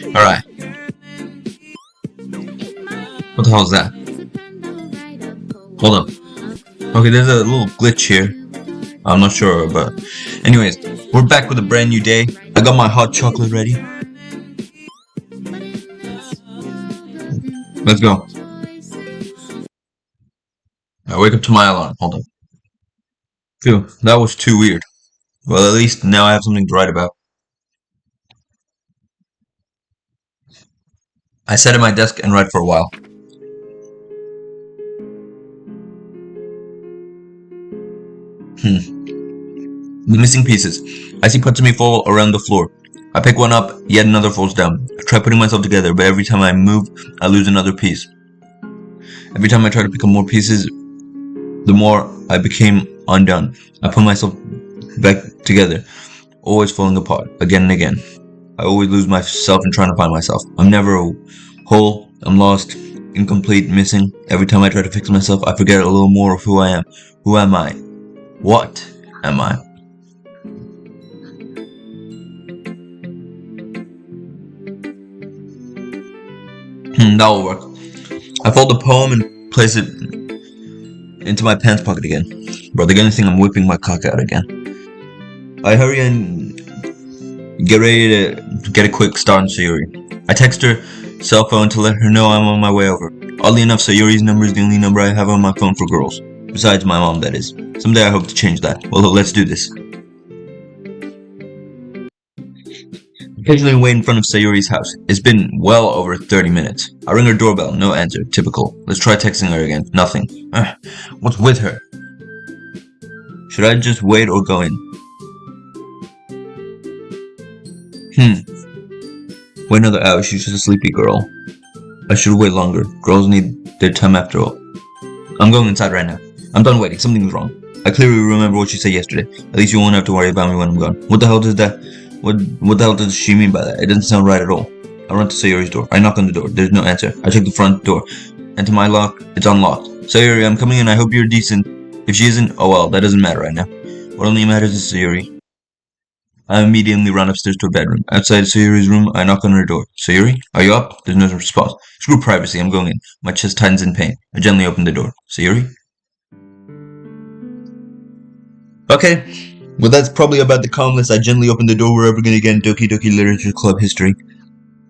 Alright, what the hell is that? Hold up. Okay, there's a little glitch here. I'm not sure, but anyways, we're back with a brand new day. I got my hot chocolate ready. Let's go. I wake up to my alarm. Hold on. Phew, that was too weird. Well, at least now I have something to write about. I sit at my desk and write for a while. The missing pieces. I see parts of me fall around the floor. I pick one up, yet another falls down. I try putting myself together, but every time I move, I lose another piece. Every time I try to pick up more pieces, the more I became undone. I put myself back together, always falling apart, again and again. I always lose myself in trying to find myself. I'm never whole, I'm lost, incomplete, missing. Every time I try to fix myself, I forget a little more of who I am. Who am I? What am I? That will work. I fold the poem and place it into my pants pocket again. Bro, they're gonna think I'm whipping my cock out again. I hurry and get ready to get a quick start on Sayuri. I text her cell phone to let her know I'm on my way over. Oddly enough, Sayuri's number is the only number I have on my phone for girls. Besides my mom, that is. Someday I hope to change that. Well, let's do this. Occasionally wait in front of Sayuri's house. It's been well over 30 minutes. I ring her doorbell, no answer, typical. Let's try texting her again, nothing. What's with her? Should I just wait or go in? Wait another hour, she's just a sleepy girl. I should wait longer. Girls need their time after all. I'm going inside right now. I'm done waiting, something's wrong. I clearly remember what she said yesterday. At least you won't have to worry about me when I'm gone. What the hell does that... What the hell does she mean by that? It doesn't sound right at all. I run to Sayuri's door. I knock on the door. There's no answer. I check the front door. And to my lock, it's unlocked. Sayuri, I'm coming in. I hope you're decent. If she isn't, oh well, that doesn't matter right now. What only matters is Sayuri. I immediately run upstairs to her bedroom. Outside Sayuri's room, I knock on her door. Sayuri, are you up? There's no response. Screw privacy, I'm going in. My chest tightens in pain. I gently open the door. Sayuri? Okay. Well, that's probably about the calmness. I gently open the door. We're ever gonna get in Doki Literature Club history.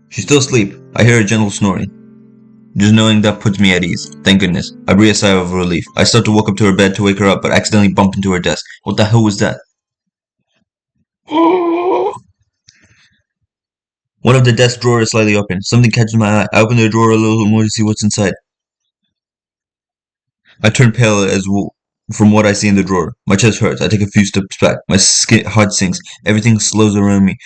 She's still asleep. I hear a gentle snoring. Just knowing that puts me at ease. Thank goodness. I breathe a sigh of relief. I start to walk up to her bed to wake her up, but accidentally bump into her desk. What the hell was that? One of the desk drawers is slightly open. Something catches my eye. I open the drawer a little more to see what's inside. I turn pale from what I see in the drawer. My chest hurts. I take a few steps back. My heart sinks. Everything slows around me,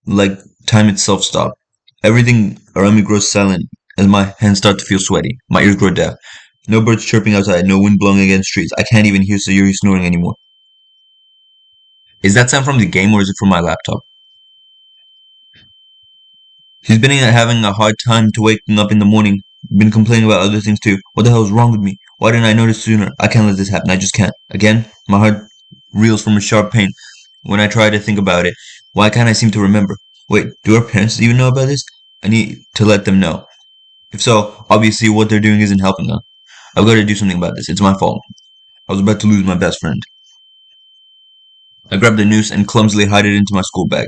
like time itself stopped. Everything around me grows silent as my hands start to feel sweaty. My ears grow deaf. No birds chirping outside. No wind blowing against trees. I can't even hear Sayuri snoring anymore. Is that sound from the game or is it from my laptop? She's been having a hard time to waking up in the morning. Been complaining about other things too. What the hell is wrong with me? Why didn't I notice sooner? I can't let this happen. I just can't. Again, my heart reels from a sharp pain when I try to think about it. Why can't I seem to remember? Wait, do our parents even know about this? I need to let them know. If so, obviously what they're doing isn't helping them. I've got to do something about this. It's my fault. I was about to lose my best friend. I grab the noose and clumsily hide it into my school bag.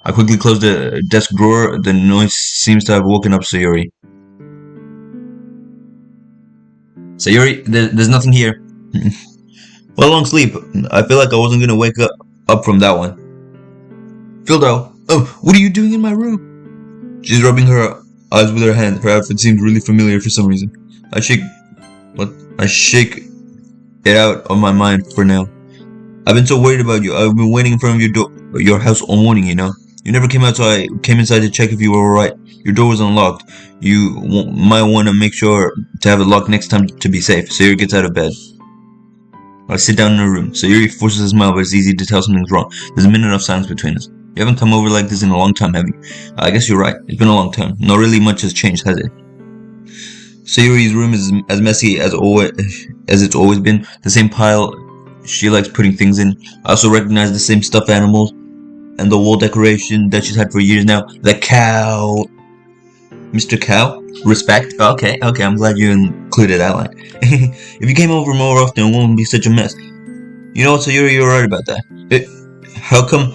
I quickly close the desk drawer. The noise seems to have woken up Sayuri. Sayuri, there's nothing here. Well, long sleep. I feel like I wasn't gonna wake up from that one. Fildo, oh, what are you doing in my room? She's rubbing her eyes with her hand. Her outfit seems really familiar for some reason. I shake it out of my mind for now. I've been so worried about you. I've been waiting in front of your house all morning, you know. You never came out, so I came inside to check if you were alright. Your door was unlocked. You might want to make sure to have it locked next time to be safe. Sayuri gets out of bed. I sit down in her room. Sayuri forces a smile, but it's easy to tell something's wrong. There's a minute of silence between us. You haven't come over like this in a long time, have you? I guess you're right. It's been a long time. Not really much has changed, has it? Sayuri's room is as messy as it's always been. The same pile she likes putting things in. I also recognize the same stuffed animals And the wall decoration that she's had for years now. The cow. Mr. Cow? Respect? Okay, I'm glad you included that line. If you came over more often, it won't be such a mess. You know what, so you're right about that. How come,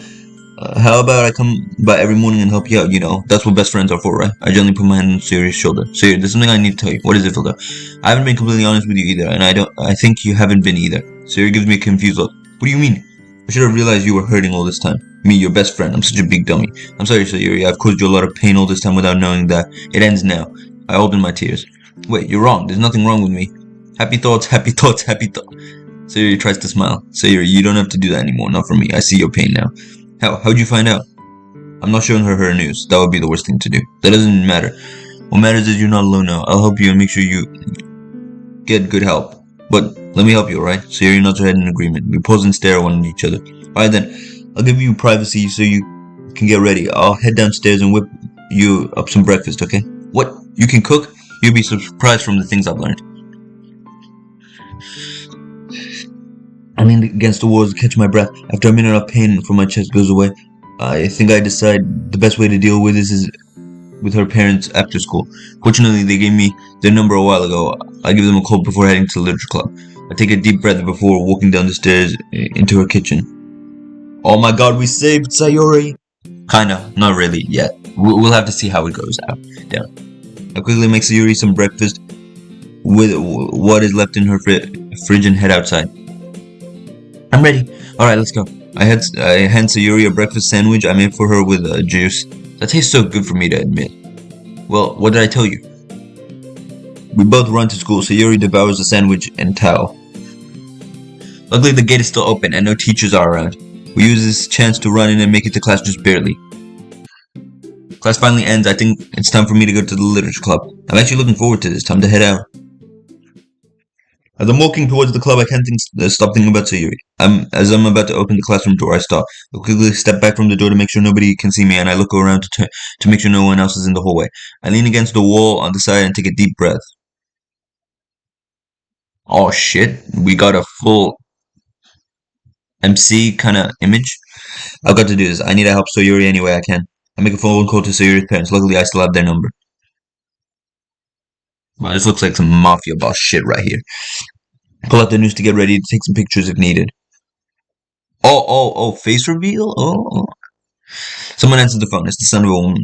how about I come by every morning and help you out, you know? That's what best friends are for, right? I gently put my hand on Sayori's shoulder. Sayori, there's something I need to tell you. What is it, Philda? I haven't been completely honest with you either, and I think you haven't been either. Sayori gives me a confused look. What do you mean? I should have realized you were hurting all this time. Me, your best friend. I'm such a big dummy. I'm sorry, Sayori. I've caused you a lot of pain all this time without knowing that. It ends now. I hold in my tears. Wait, you're wrong. There's nothing wrong with me. Happy thoughts, happy thoughts, happy thoughts. Sayori tries to smile. Sayori, you don't have to do that anymore. Not for me. I see your pain now. How'd you find out? I'm not showing her news. That would be the worst thing to do. That doesn't matter. What matters is you're not alone now. I'll help you and make sure you get good help. But let me help you, alright? Sayori nods her head in agreement. We pause and stare at one each other. Alright then, I'll give you privacy so you can get ready. I'll head downstairs and whip you up some breakfast, okay? What? You can cook? You'll be surprised from the things I've learned. I lean against the walls to catch my breath. After a minute of pain from my chest goes away, I think I decide the best way to deal with this is with her parents after school. Fortunately, they gave me their number a while ago. I give them a call before heading to the literature club. I take a deep breath before walking down the stairs into her kitchen. Oh my god, we saved Sayori! Kinda, not really yet. We'll have to see how it goes out. Down. I quickly make Sayori some breakfast with what is left in her fridge and head outside. I'm ready. Alright, let's go. I hand Sayori a breakfast sandwich I made for her with juice. That tastes so good for me to admit. Well, what did I tell you? We both run to school. Sayori devours the sandwich and towel. Luckily, the gate is still open and no teachers are around. We use this chance to run in and make it to class just barely. Class finally ends. I think it's time for me to go to the literature club. I'm actually looking forward to this. Time to head out. As I'm walking towards the club, I can't stop thinking about Sayori. As I'm about to open the classroom door, I stop. I quickly step back from the door to make sure nobody can see me, and I look around to make sure no one else is in the hallway. I lean against the wall on the side and take a deep breath. Oh shit, we got a full MC kind of image. I've got to do this. I need to help Sayori any way I can. I make a phone call to Sayori's parents. Luckily, I still have their number. Wow, this looks like some mafia boss shit right here. Pull out the news to get ready to take some pictures if needed. Oh, face reveal? Oh. Someone answered the phone. It's the son of a woman.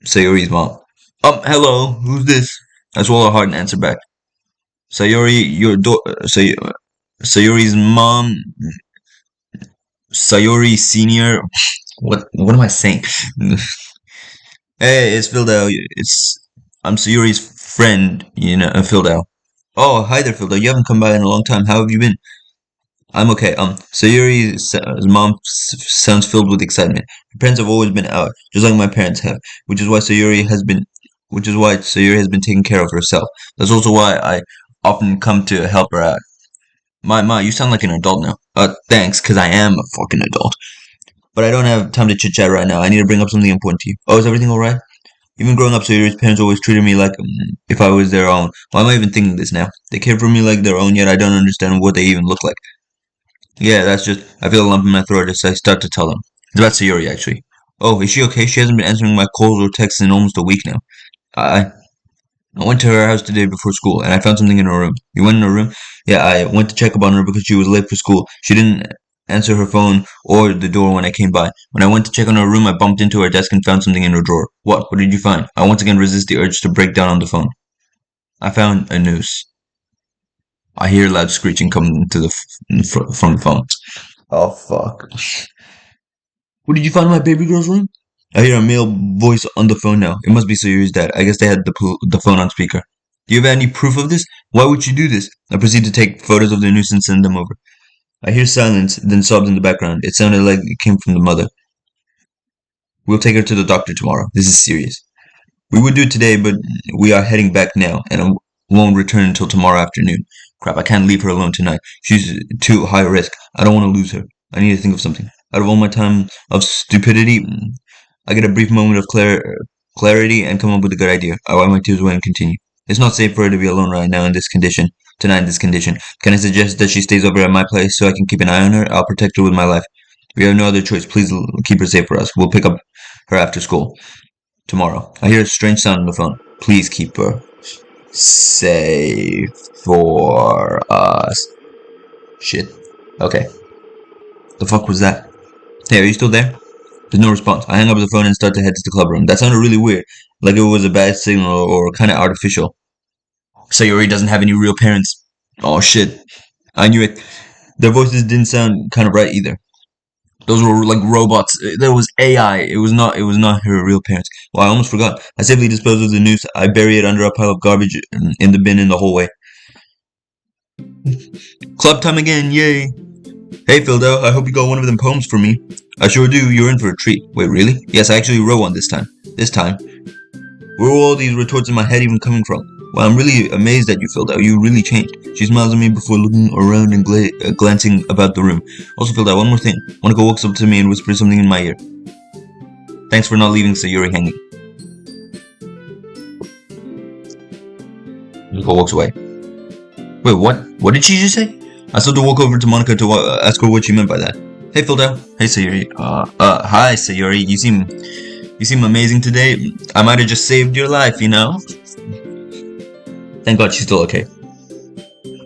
Sayori's mom. Hello, who's this? I swallow hard and answer back. Sayori, Sayori's mom. Sayori Senior. What am I saying? Hey, it's Philda. I'm Sayori's friend, you know, Philda. Oh, hi there, Philda. You haven't come by in a long time. How have you been? I'm okay. Sayori's mom sounds filled with excitement. Her parents have always been out, just like my parents have, which is why Sayori has been taking care of herself. That's also why I often come to help her out. Ma, you sound like an adult now. Thanks, cause I am a fucking adult. But I don't have time to chit chat right now. I need to bring up something important to you. Oh, is everything alright? Even growing up, Sayori's parents always treated me like if I was their own. Why am I even thinking this now? They care for me like their own, yet I don't understand what they even look like. Yeah, that's just, I feel a lump in my throat as I start to tell them. It's about Sayori, actually. Oh, is she okay? She hasn't been answering my calls or texts in almost a week now. I went to her house today before school, and I found something in her room. You went in her room? Yeah, I went to check up on her because she was late for school. She didn't answer her phone or the door when I came by. When I went to check on her room, I bumped into her desk and found something in her drawer. What? What did you find? I once again resist the urge to break down on the phone. I found a noose. I hear loud screeching coming from the phone. Oh, fuck. What did you find in my baby girl's room? I hear a male voice on the phone now. It must be Sayori's dad. I guess they had the phone on speaker. Do you have any proof of this? Why would you do this? I proceed to take photos of the noose and send them over. I hear silence, then sobs in the background. It sounded like it came from the mother. We'll take her to the doctor tomorrow. This is serious. We would do it today, but we are heading back now, and I won't return until tomorrow afternoon. Crap, I can't leave her alone tonight. She's too high risk. I don't want to lose her. I need to think of something. Out of all my time of stupidity, I get a brief moment of clarity and come up with a good idea. I wipe my tears away and continue. It's not safe for her to be alone right now in this condition. Tonight in this condition. Can I suggest that she stays over at my place so I can keep an eye on her? I'll protect her with my life. We have no other choice. Please keep her safe for us. We'll pick up her after school tomorrow. I hear a strange sound on the phone. Please keep her safe for us. Shit. Okay. The fuck was that? Hey, are you still there? There's no response. I hang up the phone and start to head to the club room. That sounded really weird, like it was a bad signal or kind of artificial. Sayori doesn't have any real parents. Oh shit. I knew it. Their voices didn't sound kind of right either. Those were like robots. There was AI. It was not her real parents. Well, I almost forgot. I safely dispose of the noose. I bury it under a pile of garbage in the bin in the hallway. Club time again, yay! Hey, Phildo, I hope you got one of them poems for me. I sure do. You're in for a treat. Wait, really? Yes, I actually wrote one this time. Where were all these retorts in my head even coming from? Well, I'm really amazed at you, Phildo. You really changed. She smiles at me before looking around and glancing about the room. Also, Phildo, one more thing. Monica walks up to me and whispers something in my ear. Thanks for not leaving Sayori hanging. Monica walks away. Wait, what? What did she just say? I started to walk over to Monica to ask her what she meant by that. Hey, Phildo. Hey, Sayori. Hi, Sayori. You seem amazing today. I might have just saved your life, you know? Thank God she's still okay.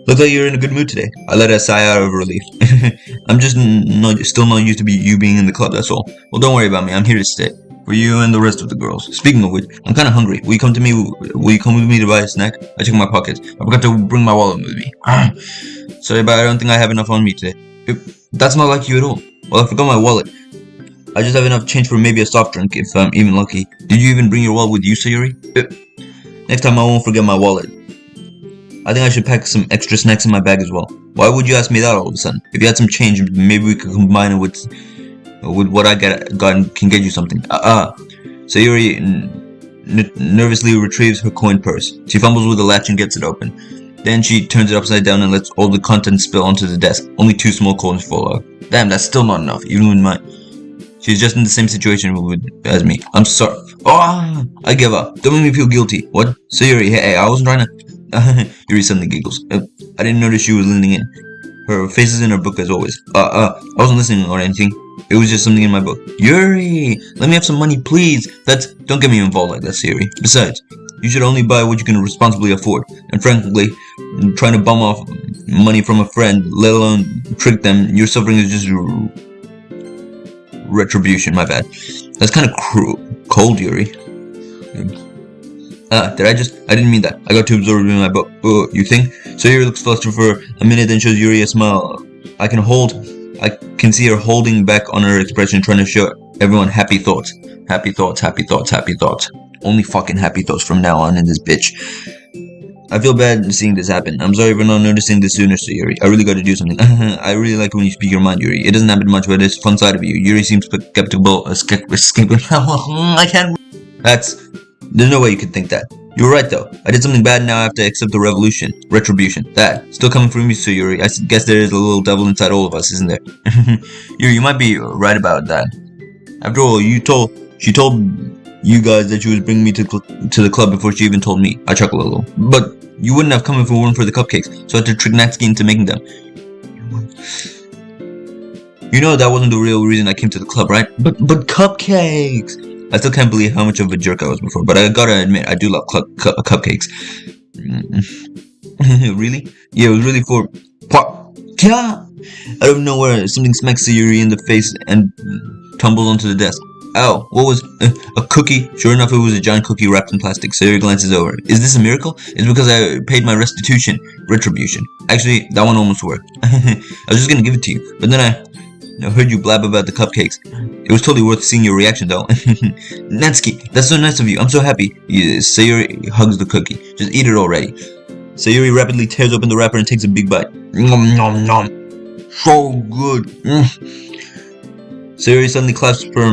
Looks like you're in a good mood today. I let her sigh out of relief. I'm just still not used to you being in the club, that's all. Well, don't worry about me. I'm here to stay. For you and the rest of the girls. Speaking of which, I'm kind of hungry. Will you come with me to buy a snack? I check my pockets. I forgot to bring my wallet with me. Sorry, but I don't think I have enough on me today. That's not like you at all. Well, I forgot my wallet. I just have enough change for maybe a soft drink, if I'm even lucky. Did you even bring your wallet with you, Sayori? Next time I won't forget my wallet. I think I should pack some extra snacks in my bag as well. Why would you ask me that all of a sudden? If you had some change, maybe we could combine it with what I got and can get you something. Sayori nervously retrieves her coin purse. She fumbles with the latch and gets it open. Then she turns it upside down and lets all the contents spill onto the desk. Only 2 small coins fall out. Damn, that's still not enough, even with mine. She's just in the same situation as me. I'm sorry. I give up. Don't make me feel guilty. What? Sayori, hey, I wasn't trying to... Yuri suddenly giggles. I didn't notice she was leaning in. Her face is in her book as always. I wasn't listening or anything. It was just something in my book. Yuri, let me have some money, please. Don't get me involved like that, Sayori. Besides, you should only buy what you can responsibly afford. And frankly, trying to bum off money from a friend, let alone trick them, your suffering is just retribution. My bad. That's kind of cold, Yuri. I didn't mean that. I got too absorbed in my book. You think? So Yuri looks flustered for a minute, then shows Yuri a smile. I can see her holding back on her expression, trying to show everyone happy thoughts. Happy thoughts, happy thoughts, happy thoughts. Only fucking happy thoughts from now on in this bitch. I feel bad seeing this happen. I'm sorry for not noticing this sooner, Yuri. I really gotta do something. I really like when you speak your mind, Yuri. It doesn't happen much, but it's a fun side of you. Yuri seems skeptical. I can't... There's no way you could think that. You're right, though. I did something bad, now I have to accept the retribution. That. Still coming from you, so Yuri. I guess there is a little devil inside all of us, isn't there? Yuri, you might be right about that. After all, she told you guys that she was bringing me to the club before she even told me. I chuckle a little. But you wouldn't have come if it weren't for the cupcakes, so I had to trick Natsuki into making them. You know that wasn't the real reason I came to the club, right? But cupcakes! I still can't believe how much of a jerk I was before, but I gotta admit, I do love cupcakes. Really? Yeah, it was really for... Out of nowhere, something smacks Sayuri in the face and tumbles onto the desk. Ow, what was... a cookie? Sure enough, it was a giant cookie wrapped in plastic. Sayuri glances over. Is this a miracle? It's because I paid my retribution. Actually, that one almost worked. I was just gonna give it to you, but then I heard you blab about the cupcakes. It was totally worth seeing your reaction, though. Natsuki, that's so nice of you. I'm so happy. Sayuri hugs the cookie. Just eat it already. Sayuri rapidly tears open the wrapper and takes a big bite. Nom nom nom. So good. Sayuri suddenly claps her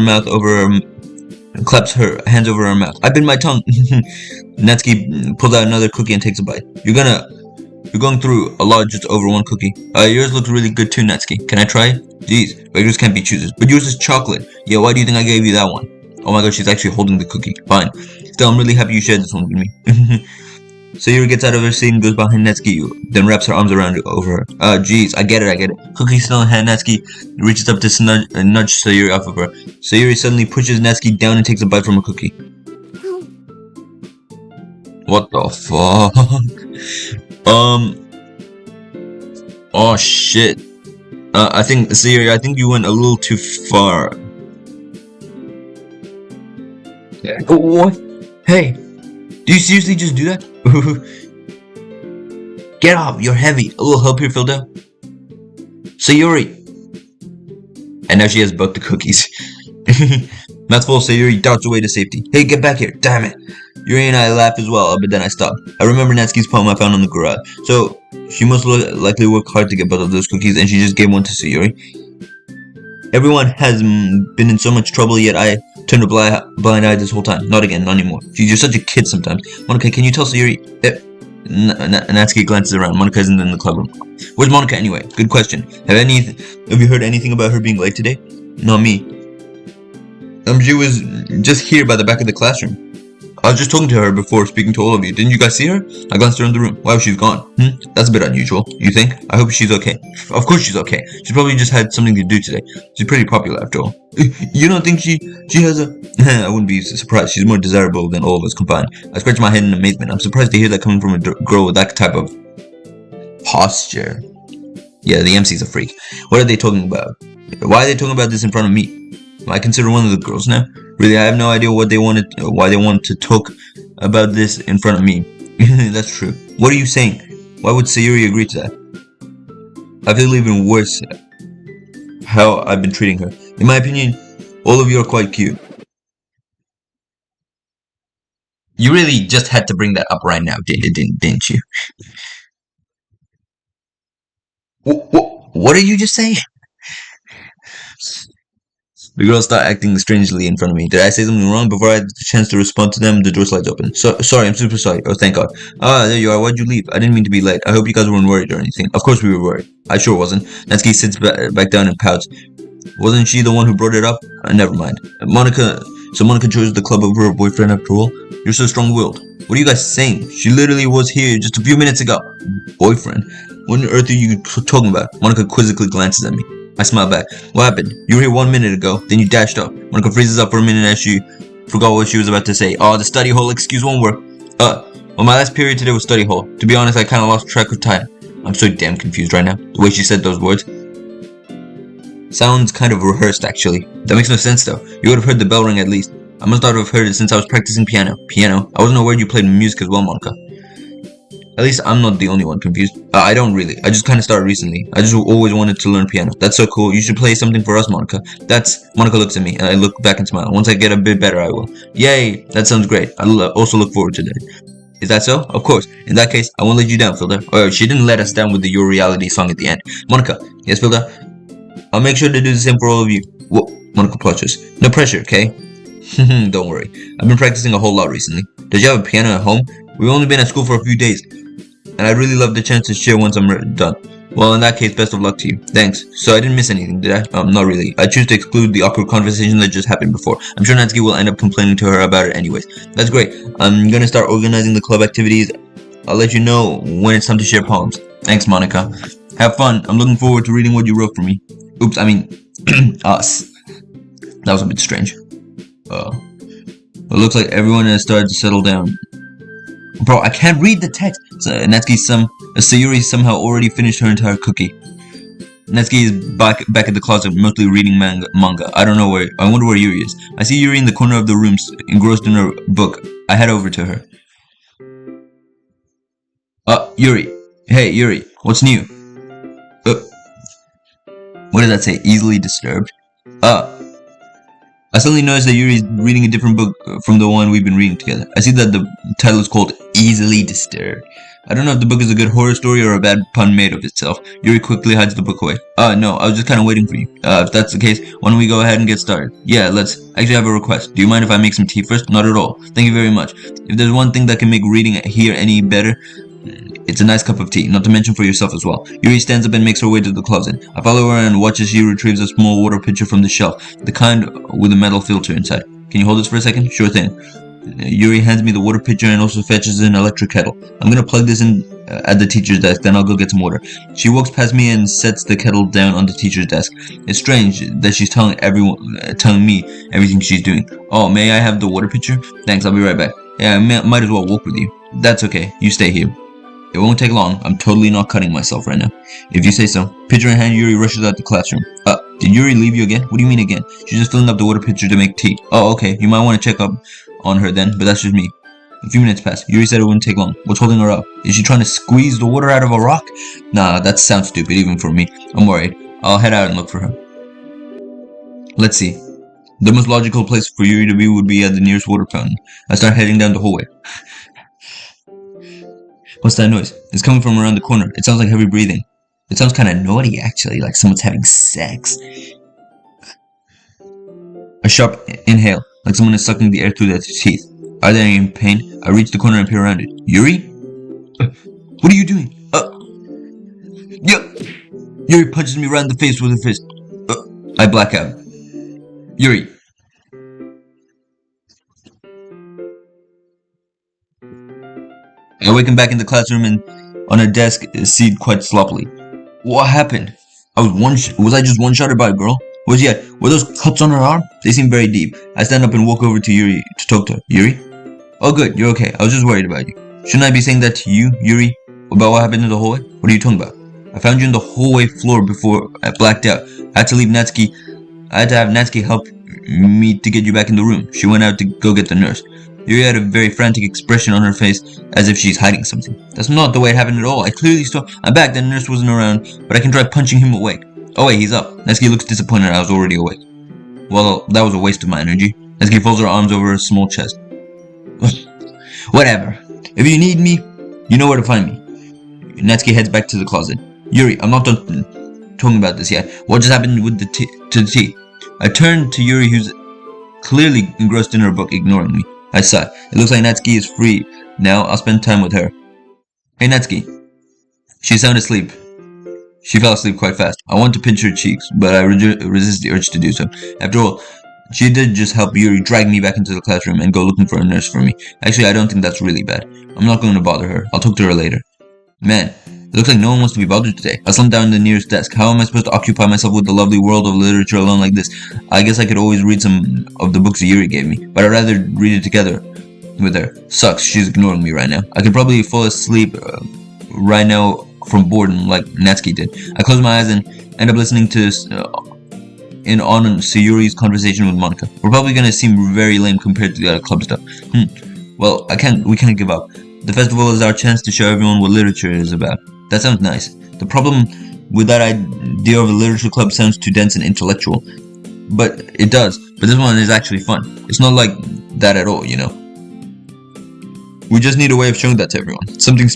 hands over her mouth. I bit my tongue. Natsuki pulls out another cookie and takes a bite. You're going through a lot just over one cookie. Yours looks really good too, Natsuki. Can I try it? Jeez, beggars can't be choosers. But yours is chocolate. Yeah, why do you think I gave you that one? Oh my god, she's actually holding the cookie. Fine. Still, I'm really happy you shared this one with me. Sayuri gets out of her seat and goes behind Natsuki, then wraps her arms around over her. Jeez, I get it. Cookie still in hand, Natsuki reaches up to nudge Sayuri off of her. Sayuri suddenly pushes Natsuki down and takes a bite from a cookie. What the fuck? Oh shit. I think, Sayuri, I think you went a little too far. Yeah. What? Hey, do you seriously just do that? Get off, you're heavy. A little help here, Philda. Sayuri. And now she has both the cookies. Mouthful, Sayuri darts away to safety. Hey, get back here, damn it. Yuri and I laugh as well, but then I stop. I remember Natsuki's poem I found in the garage. So, she must likely work hard to get both of those cookies, and she just gave one to Sayuri. Everyone has been in so much trouble, yet I turned a blind eye this whole time. Not again, not anymore. She's just such a kid sometimes. Monica, can you tell Sayuri? Natsuki glances around. Monica isn't in the club room. Where's Monica anyway? Good question. Have you heard anything about her being late today? Not me. She was just here by the back of the classroom. I was just talking to her before speaking to all of you. Didn't you guys see her? I glanced around the room. Wow, she's gone. That's a bit unusual. You think? I hope she's okay. Of course she's okay. She's probably just had something to do today. She's pretty popular after all. You don't think she has a... I wouldn't be surprised. She's more desirable than all of us combined. I scratched my head in amazement. I'm surprised to hear that coming from a girl with that type of posture. Yeah, the MC's a freak. What are they talking about? Why are they talking about this in front of me? I consider one of the girls now. Really, I have no idea why they wanted to talk about this in front of me. That's true. What are you saying? Why would Sayuri agree to that? I feel even worse how I've been treating her. In my opinion, all of you are quite cute. You really just had to bring that up right now, didn't you? What did you just say? The girls start acting strangely in front of me. Did I say something wrong? Before I had the chance to respond to them, the door slides open. Sorry, I'm super sorry. Oh, thank God. There you are. Why'd you leave? I didn't mean to be late. I hope you guys weren't worried or anything. Of course we were worried. I sure wasn't. Natsuki sits back down and pouts. Wasn't she the one who brought it up? Never mind. Monica chose the club over her boyfriend after all? You're so strong-willed. What are you guys saying? She literally was here just a few minutes ago. Boyfriend? What on earth are you talking about? Monica quizzically glances at me. I smile back. What happened? You were here 1 minute ago, then you dashed off. Monica freezes up for a minute as she forgot what she was about to say. Oh, the study hall excuse won't work. Well, my last period today was study hall. To be honest, I kinda lost track of time. I'm so damn confused right now. The way she said those words. Sounds kind of rehearsed, actually. That makes no sense, though. You would have heard the bell ring at least. I must not have heard it since I was practicing piano. Piano? I wasn't aware you played music as well, Monica. At least I'm not the only one confused. I don't really. I just kind of started recently. I just always wanted to learn piano. That's so cool. You should play something for us, Monica. Monica looks at me, and I look back and smile. Once I get a bit better, I will. Yay! That sounds great. I'll also look forward to that. Is that so? Of course. In that case, I won't let you down, Philda. Oh, she didn't let us down with the Your Reality song at the end. Monica. Yes, Philda? I'll make sure to do the same for all of you. Whoa. Monica blushes. No pressure, okay? Don't worry. I've been practicing a whole lot recently. Does you have a piano at home? We've only been at school for a few days. And I'd really love the chance to share once I'm done. Well, in that case, best of luck to you. Thanks. So I didn't miss anything, did I? Not really. I choose to exclude the awkward conversation that just happened before. I'm sure Natsuki will end up complaining to her about it anyways. That's great. I'm gonna start organizing the club activities. I'll let you know when it's time to share poems. Thanks, Monica. Have fun. I'm looking forward to reading what you wrote for me. Oops, I mean, us. That was a bit strange. It looks like everyone has started to settle down. Bro, I can't read the text. So, Sayuri somehow already finished her entire cookie. Natsuki is back at the closet, mostly reading manga. I wonder where Yuri is. I see Yuri in the corner of the room, engrossed in her book. I head over to her. Yuri. Hey, Yuri. What's new? What did that say? Easily disturbed? I suddenly noticed that Yuri is reading a different book from the one we've been reading together. I see that the title is called Easily Disturbed. I don't know if the book is a good horror story or a bad pun made of itself. Yuri quickly hides the book away. No, I was just kind of waiting for you. If that's the case, why don't we go ahead and get started? Yeah, let's. Actually, I have a request. Do you mind if I make some tea first? Not at all. Thank you very much. If there's one thing that can make reading here any better, it's a nice cup of tea, not to mention for yourself as well. Yuri stands up and makes her way to the closet. I follow her and watch as she retrieves a small water pitcher from the shelf, the kind with a metal filter inside. Can you hold this for a second? Sure thing. Yuri hands me the water pitcher and also fetches an electric kettle. I'm gonna plug this in at the teacher's desk, then I'll go get some water. She walks past me and sets the kettle down on the teacher's desk. It's strange that she's telling me everything she's doing. Oh, may I have the water pitcher? Thanks, I'll be right back. Yeah, I might as well walk with you. That's okay, you stay here. It won't take long. I'm totally not cutting myself right now. If you say so. Pitcher in hand, Yuri rushes out the classroom. Did Yuri leave you again? What do you mean again? She's just filling up the water pitcher to make tea. Oh, okay. You might want to check up on her then, but that's just me. A few minutes pass. Yuri said it wouldn't take long. What's holding her up? Is she trying to squeeze the water out of a rock? Nah, that sounds stupid even for me. I'm worried. I'll head out and look for her. Let's see. The most logical place for Yuri to be would be at the nearest water fountain. I start heading down the hallway. What's that noise? It's coming from around the corner. It sounds like heavy breathing. It sounds kind of naughty, actually, like someone's having sex. A sharp inhale, like someone is sucking the air through their teeth. Are they in pain? I reach the corner and peer around it. Yuri? What are you doing? Yuri punches me right in the face with her fist. I black out. Yuri. I awaken back in the classroom and on a desk seat quite sloppily. What happened? Was I just one-shotted by a girl? Were those cuts on her arm? They seem very deep. I stand up and walk over to Yuri to talk to her. Yuri? Oh good, you're okay. I was just worried about you. Shouldn't I be saying that to you, Yuri? About what happened in the hallway? What are you talking about? I found you in the hallway floor before I blacked out. I had to have Natsuki help me to get you back in the room. She went out to go get the nurse. Yuri had a very frantic expression on her face, as if she's hiding something. That's not the way it happened at all. I clearly saw. I'm back, the nurse wasn't around, but I can try punching him awake. Oh wait, he's up. Natsuki looks disappointed I was already awake. Well, that was a waste of my energy. Natsuki folds her arms over her small chest. Whatever. If you need me, you know where to find me. Natsuki heads back to the closet. Yuri, I'm not done talking about this yet. What just happened with the tea? I turn to Yuri, who's clearly engrossed in her book, ignoring me. I sigh. It looks like Natsuki is free. Now I'll spend time with her. Hey Natsuki. She's sound asleep. She fell asleep quite fast. I want to pinch her cheeks, but I resist the urge to do so. After all, she did just help Yuri drag me back into the classroom and go looking for a nurse for me. Actually, I don't think that's really bad. I'm not going to bother her. I'll talk to her later. Man, it looks like no one wants to be bothered today. I slumped down in the nearest desk. How am I supposed to occupy myself with the lovely world of literature alone like this? I guess I could always read some of the books Yuri gave me, but I'd rather read it together with her. Sucks, she's ignoring me right now. I could probably fall asleep right now from boredom like Natsuki did. I close my eyes and end up listening to on Sayuri's conversation with Monica. We're probably gonna seem very lame compared to the other club stuff. Well, we can't give up. The festival is our chance to show everyone what literature is about. That sounds nice. The problem with that idea of a literature club sounds too dense and intellectual. But it does. But this one is actually fun. It's not like that at all, you know. We just need a way of showing that to everyone. Something that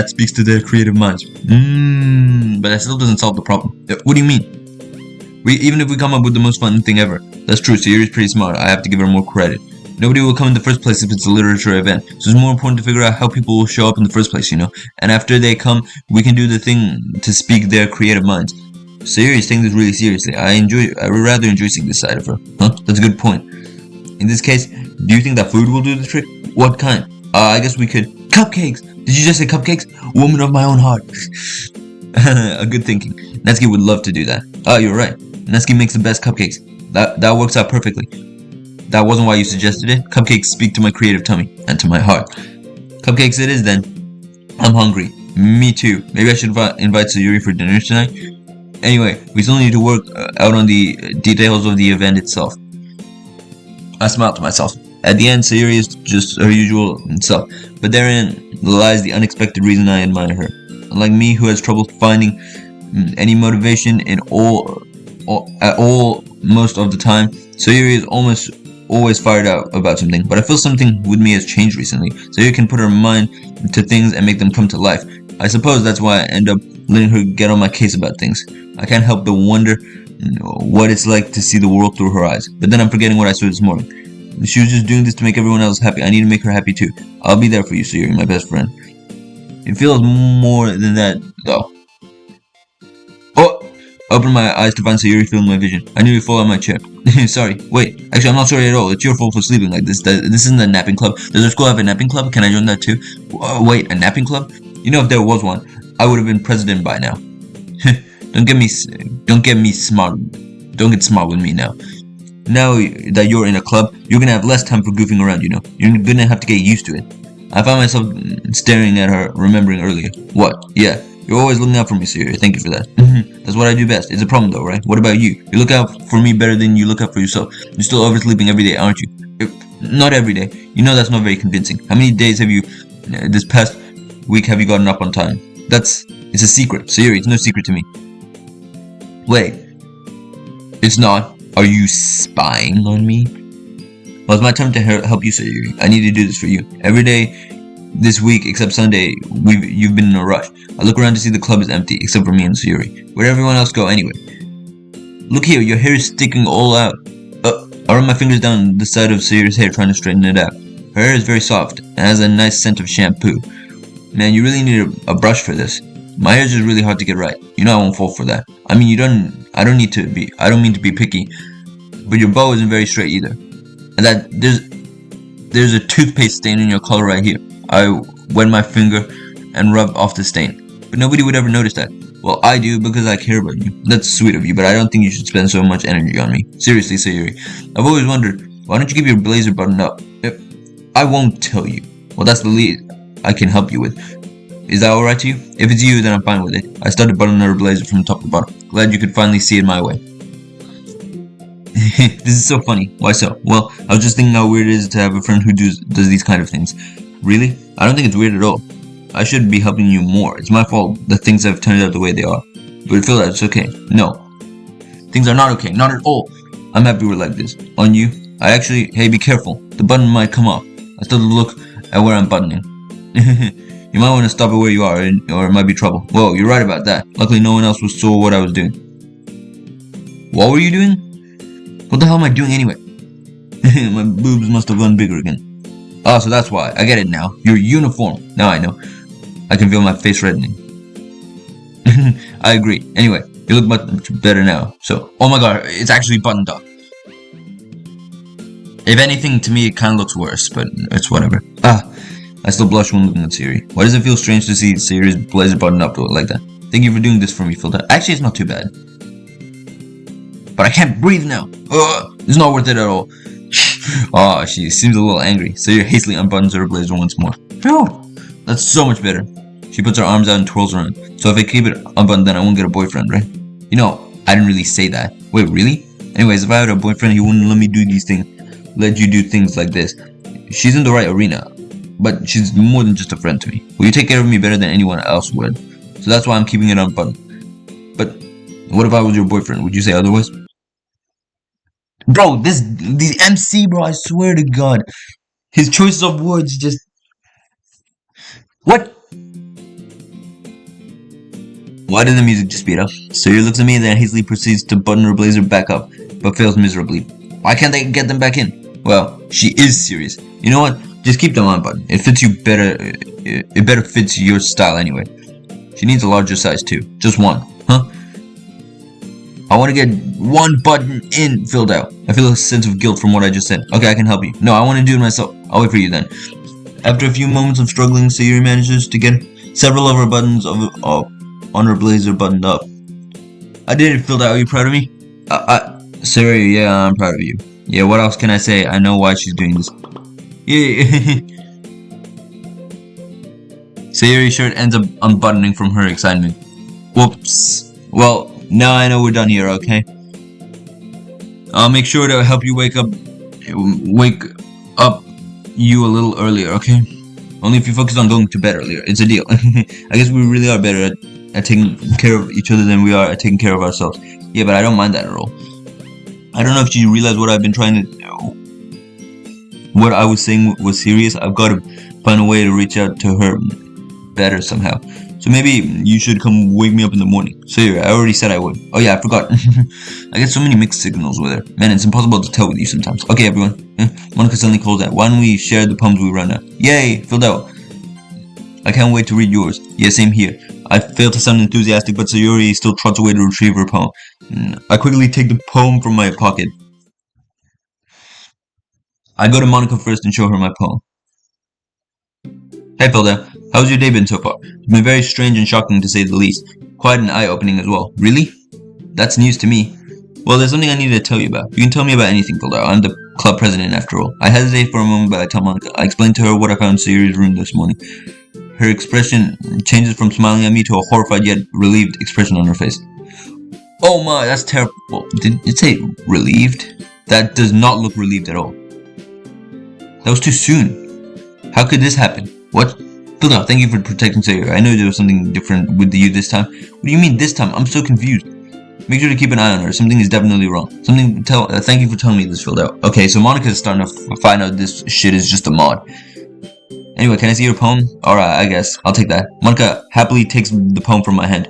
speaks to their creative minds. But that still doesn't solve the problem. What do you mean? Even if we come up with the most fun thing ever. That's true, Sayuri's pretty smart. I have to give her more credit. Nobody will come in the first place if it's a literature event, so it's more important to figure out how people will show up in the first place, you know? And after they come, we can do the thing to speak their creative minds. Sayuri is taking this really seriously. I rather enjoy seeing this side of her. Huh? That's a good point. In this case, do you think that food will do the trick? What kind? I guess we could... Cupcakes! Did you just say cupcakes? Woman of my own heart. A good thinking. Natsuki would love to do that. Oh, you're right. Natsuki makes the best cupcakes. That works out perfectly. That wasn't why you suggested it. Cupcakes speak to my creative tummy and to my heart. Cupcakes it is then. I'm hungry. Me too. Maybe I should invite Sayuri for dinner tonight. Anyway, we still need to work out on the details of the event itself. I smiled to myself. At the end, Sayuri is just her usual self, but therein lies the unexpected reason I admire her. Unlike me, who has trouble finding any motivation at all most of the time, Sayuri is almost always fired out about something, but I feel something with me has changed recently. Sayuri can put her mind to things and make them come to life. I suppose that's why I end up letting her get on my case about things. I can't help but wonder what it's like to see the world through her eyes. But then I'm forgetting what I saw this morning. She was just doing this to make everyone else happy. I need to make her happy too. I'll be there for you, Sayuri, my best friend. It feels more than that, though. Oh, I opened my eyes to find Sayuri filling my vision. I nearly fall out of my chair. Sorry. Wait. Actually, I'm not sorry at all. It's your fault for sleeping like this. This isn't a napping club. Does our school have a napping club? Can I join that too? Wait, a napping club? You know, if there was one, I would have been president by now. Don't get me smart. Don't get smart with me now. Now that you're in a club, you're gonna have less time for goofing around, you know. You're gonna have to get used to it. I found myself staring at her, remembering earlier. What? Yeah. You're always looking out for me, Sayuri. Thank you for that. That's what I do best. It's a problem though, right? What about you? You look out for me better than you look out for yourself. You're still oversleeping every day, aren't you? Not every day. You know that's not very convincing. How many days have you, this past week, have you gotten up on time? It's a secret. Sayuri, it's no secret to me. Wait. It's not. Are you spying on me? Well, it's my time to help you, Sayuri. I need to do this for you. Every day this week, except Sunday, you've been in a rush. I look around to see the club is empty, except for me and Sayuri. Where'd everyone else go anyway? Look here, your hair is sticking all out. I run my fingers down the side of Sayuri's hair, trying to straighten it out. Her hair is very soft, and has a nice scent of shampoo. Man, you really need a brush for this. My hair is just really hard to get right. You know I won't fall for that. I mean, I don't mean to be picky, but your bow isn't very straight either. And there's a toothpaste stain in your collar right here. I wet my finger and rub off the stain. But nobody would ever notice that. Well, I do because I care about you. That's sweet of you, but I don't think you should spend so much energy on me. Seriously, Sayuri. I've always wondered, why don't you keep your blazer buttoned up? I won't tell you. Well, that's the lead I can help you with. Is that alright to you? If it's you, then I'm fine with it. I started buttoning her blazer from top to bottom. Glad you could finally see it my way. This is so funny. Why so? Well, I was just thinking how weird it is to have a friend who does these kind of things. Really? I don't think it's weird at all. I should be helping you more. It's my fault that things have turned out the way they are. But I feel that it's okay. No. Things are not okay. Not at all. I'm happy we're like this. On you? Hey, be careful. The button might come off. I still look at where I'm buttoning. You might want to stop it where you are, or it might be trouble. Whoa, you're right about that. Luckily no one else saw what I was doing. What were you doing? What the hell am I doing anyway? My boobs must have gone bigger again. Oh, so that's why. I get it now. Your uniform. Now I know. I can feel my face reddening. I agree. Anyway, you look much better now. So, oh my god, it's actually buttoned up. If anything, to me it kind of looks worse, but it's whatever. I still blush when looking at Sayuri. Why does it feel strange to see Sayuri's blazer buttoned up like that? Thank you for doing this for me, Filter. Actually, it's not too bad. But I can't breathe now. It's not worth it at all. Oh, she seems a little angry. Sayuri hastily unbuttons her blazer once more. Oh, that's so much better. She puts her arms out and twirls around. So if I keep it unbuttoned, then I won't get a boyfriend, right? You know, I didn't really say that. Wait, really? Anyways, if I had a boyfriend, he wouldn't let me do these things. Let you do things like this. She's in the right arena. But she's more than just a friend to me. Will you take care of me better than anyone else would? So that's why I'm keeping it unbuttoned. But what if I was your boyfriend? Would you say otherwise? Bro, the MC, bro, I swear to God. His choices of words just... What? Why did the music just speed up? Sayuri looks at me and then hastily proceeds to button her blazer back up, but fails miserably. Why can't they get them back in? Well, she is serious. You know what? Just keep them unbuttoned. It fits you better. It better fits your style anyway. She needs a larger size too. Just one, huh? I want to get one button in filled out. I feel a sense of guilt from what I just said. Okay, I can help you. No, I want to do it myself. I'll wait for you then. After a few moments of struggling, Sayuri manages to get several of her buttons on her blazer buttoned up. I did it filled out. Are you proud of me? Sayuri, yeah, I'm proud of you. Yeah, what else can I say? I know why she's doing this. Yeah. Sayuri's shirt ends up unbuttoning from her excitement. Whoops. Well, now I know we're done here, okay? I'll make sure to help you wake up you a little earlier, okay? Only if you focus on going to bed earlier. It's a deal. I guess we really are better at taking care of each other than we are at taking care of ourselves. Yeah, but I don't mind that at all. I don't know if you realize what I've been trying to do. What I was saying was serious. I've got to find a way to reach out to her better somehow. So maybe you should come wake me up in the morning. So yeah, I already said I would. Oh yeah, I forgot. I get so many mixed signals with her. Man, it's impossible to tell with you sometimes. Okay, everyone. Monica suddenly calls out. Why don't we share the poems we run out? Yay, filled out. I can't wait to read yours. Yeah, same here. I fail to sound enthusiastic, but Sayuri still trots away to retrieve her poem. I quickly take the poem from my pocket. I go to Monica first and show her my poem. Hey Felda, how's your day been so far? It's been very strange and shocking to say the least. Quite an eye-opening as well. Really? That's news to me. Well, there's something I need to tell you about. You can tell me about anything, Felda. I'm the club president after all. I hesitate for a moment, but I tell Monica. I explain to her what I found in Sayuri's room this morning. Her expression changes from smiling at me to a horrified yet relieved expression on her face. Oh my, that's terrible. Did it say relieved? That does not look relieved at all. That was too soon. How could this happen? What? Philda, thank you for protecting Sayuri. I know there was something different with you this time. What do you mean this time? I'm so confused. Make sure to keep an eye on her. Something is definitely wrong. Thank you for telling me this, Philda. Okay, so Monica's starting to find out this shit is just a mod. Anyway, can I see your poem? Alright, I guess. I'll take that. Monica happily takes the poem from my hand.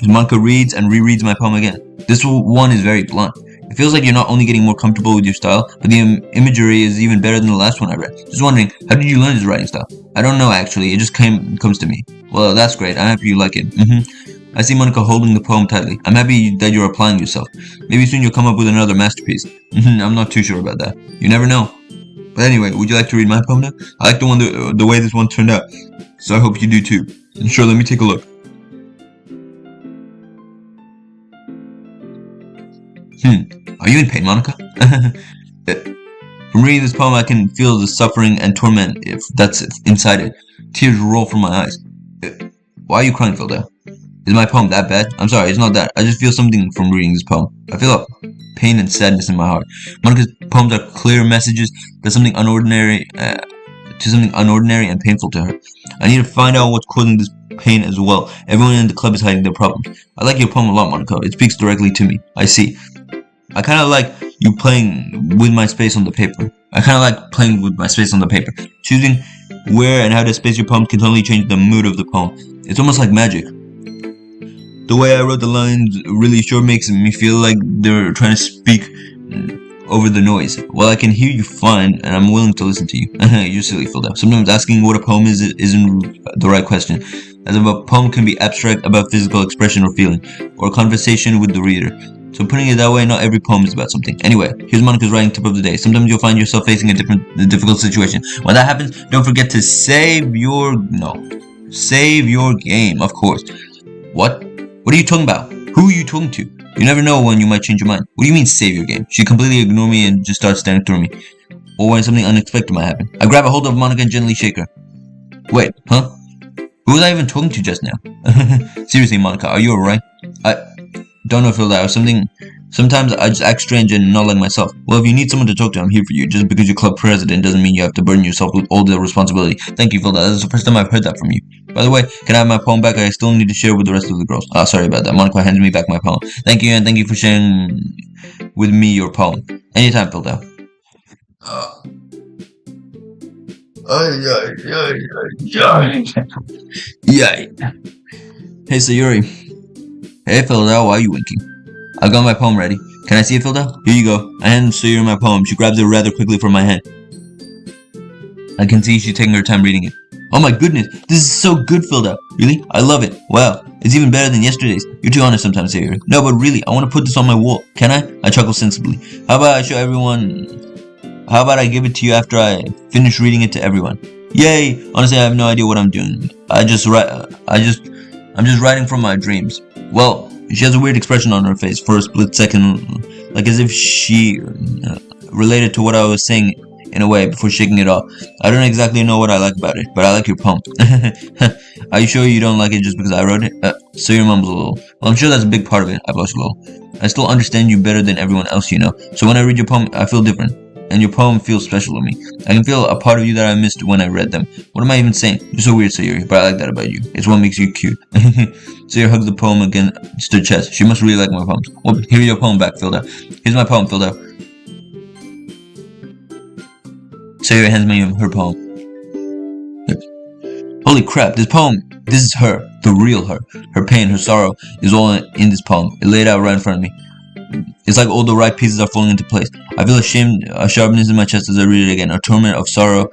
Monica reads and rereads my poem again. This one is very blunt. It feels like you're not only getting more comfortable with your style, but the imagery is even better than the last one I read. Just wondering, how did you learn this writing style? I don't know actually, it just comes to me. Well, that's great. I'm happy you like it. I see Monica holding the poem tightly. I'm happy that you're applying yourself. Maybe soon you'll come up with another masterpiece. I'm not too sure about that. You never know. But anyway, would you like to read my poem now? I like the way this one turned out, so I hope you do too. Sure, let me take a look. Are you in pain, Monica? From reading this poem, I can feel the suffering and torment if that's inside it. Tears roll from my eyes. Why are you crying, Philda? Is my poem that bad? I'm sorry, it's not that. I just feel something from reading this poem. I feel a pain and sadness in my heart. Monica's poems are clear messages to something unordinary and painful to her. I need to find out what's causing this pain as well. Everyone in the club is hiding their problems. I like your poem a lot, Monica. It speaks directly to me. I see. I kind of like you playing with my space on the paper. Choosing where and how to space your poem can totally change the mood of the poem. It's almost like magic. The way I wrote the lines really sure makes me feel like they're trying to speak over the noise. Well, I can hear you fine, and I'm willing to listen to you. You're silly, Philda. Sometimes asking what a poem isn't the right question, as if a poem can be abstract about physical expression or feeling, or a conversation with the reader. So putting it that way, not every poem is about something. Anyway, here's Monica's writing tip of the day. Sometimes you'll find yourself facing a difficult situation. When that happens, don't forget to save your game, of course. What? What are you talking about? Who are you talking to? You never know when you might change your mind. What do you mean save your game? She completely ignored me and just started staring through me. Or when something unexpected might happen. I grab a hold of Monica and gently shake her. Wait, huh? Who was I even talking to just now? Seriously, Monica, are you alright? I don't know, Philda, or something. Sometimes I just act strange and not like myself. Well, if you need someone to talk to, I'm here for you. Just because you're club president doesn't mean you have to burden yourself with all the responsibility. Thank you, Philda. That's the first time I've heard that from you. By the way, can I have my poem back? I still need to share with the rest of the girls. Sorry about that. Monica hands me back my poem. Thank you, and thank you for sharing with me your poem. Anytime, Philda. Yay. Hey, Sayuri. Hey, Philda, why are you winking? I've got my poem ready. Can I see it, Philda? Here you go. I hand Sayuri my poem. She grabs it rather quickly from my hand. I can see she's taking her time reading it. Oh my goodness, this is so good, Philda. Really? I love it. Wow, it's even better than yesterday's. You're too honest sometimes, Sayuri. No, but really, I want to put this on my wall. Can I? I chuckle sensibly. How about I show everyone... How about I give it to you after I finish reading it to everyone? Yay! Honestly, I have no idea what I'm doing. I'm just writing from my dreams. Well, she has a weird expression on her face for a split second, like as if she related to what I was saying in a way before shaking it off. I don't exactly know what I like about it, but I like your poem. Are you sure you don't like it just because I wrote it? So your mumbles a little. Well, I'm sure that's a big part of it. I blush a little. I still understand you better than everyone else you know. So when I read your poem, I feel different. And your poem feels special to me. I can feel a part of you that I missed when I read them. What am I even saying? You're so weird, Sayuri, but I like that about you. It's what makes you cute. Sayuri hugs the poem against her chest. She must really like my poems. Well, here's your poem back, Philda. Here's my poem, Philda. Sayuri hands me her poem. Holy crap, this is her. The real her. Her pain, her sorrow is all in this poem. It laid out right in front of me. It's like all the right pieces are falling into place. I feel a sharpness in my chest as I read it again, a torment of sorrow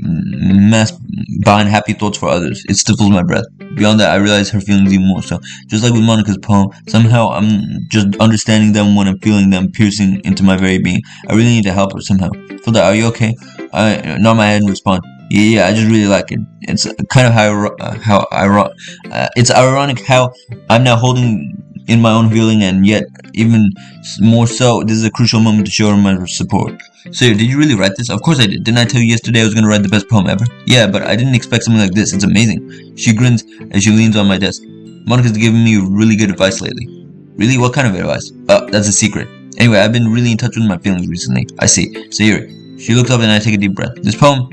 mask behind happy thoughts for others. It stifles my breath. Beyond that, I realize her feelings even more so. Just like with Monica's poem, somehow I'm just understanding them when I'm feeling them piercing into my very being. I really need to help her somehow. Filda, are you okay? I nod my head and respond, yeah, I just really like it. It's kind of it's ironic how I'm now holding in my own feeling, and yet even more so, this is a crucial moment to show her my support. So, did you really write this? Of course I did. Didn't I tell you yesterday I was going to write the best poem ever? Yeah, but I didn't expect something like this. It's amazing. She grins as she leans on my desk. Monica's giving me really good advice lately. Really? What kind of advice? Oh, that's a secret. Anyway, I've been really in touch with my feelings recently. I see. Sayuri. She looks up and I take a deep breath. This poem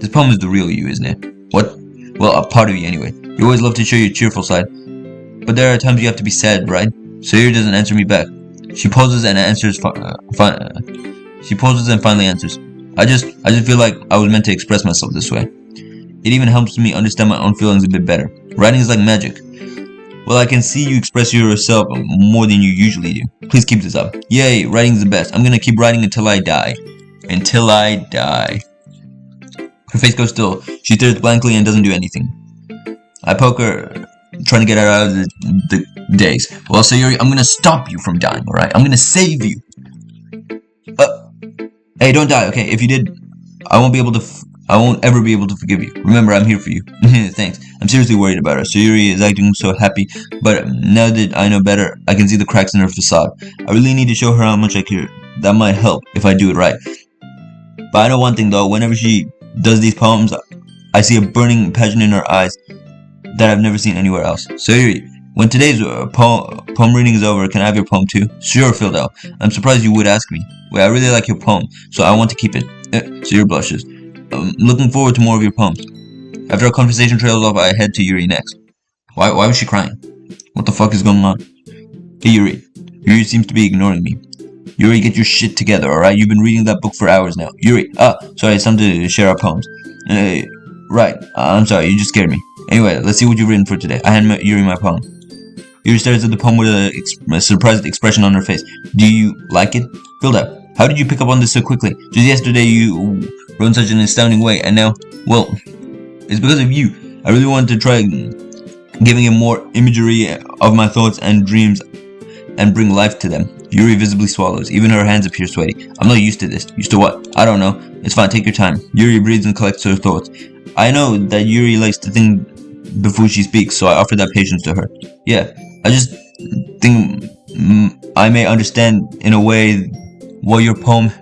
is the real you, isn't it? What? Well, a part of you anyway. You always love to show your cheerful side. But there are times you have to be sad, right? Sayuri doesn't answer me back. She pauses and answers. She pauses and finally answers. I just feel like I was meant to express myself this way. It even helps me understand my own feelings a bit better. Writing is like magic. Well, I can see you express yourself more than you usually do. Please keep this up. Yay, writing's the best. I'm gonna keep writing until I die. Until I die. Her face goes still. She stares blankly and doesn't do anything. I poke her, trying to get her out of the daze. Well, Sayuri, I'm gonna stop you from dying, alright? I'm gonna save you. Hey, don't die, okay? If you did, I won't ever be able to forgive you. Remember, I'm here for you. Thanks. I'm seriously worried about her. Sayuri is acting so happy, but now that I know better, I can see the cracks in her facade. I really need to show her how much I care. That might help if I do it right. But I know one thing though, whenever she does these poems, I see a burning passion in her eyes that I've never seen anywhere else. Sayuri, when today's poem reading is over, can I have your poem too? Sure, Filda. I'm surprised you would ask me. Wait, I really like your poem, so I want to keep it. Sayuri blushes. Looking forward to more of your poems. After our conversation trails off, I head to Yuri next. Why was she crying? What the fuck is going on? Hey Yuri. Yuri seems to be ignoring me. Yuri, get your shit together, alright? You've been reading that book for hours now. Yuri, sorry, it's time to share our poems. Right, I'm sorry, you just scared me. Anyway, let's see what you've written for today. I hand Yuri my poem. Yuri stares at the poem with a surprised expression on her face. Do you like it? Filda, how did you pick up on this so quickly? Just yesterday you wrote in such an astounding way, and now, well, it's because of you. I really wanted to try giving him more imagery of my thoughts and dreams and bring life to them. Yuri visibly swallows. Even her hands appear sweaty. I'm not used to this. Used to what? I don't know. It's fine, take your time. Yuri breathes and collects her thoughts. I know that Yuri likes to think before she speaks, so I offer that patience to her. Yeah, I just think I may understand in a way what your poem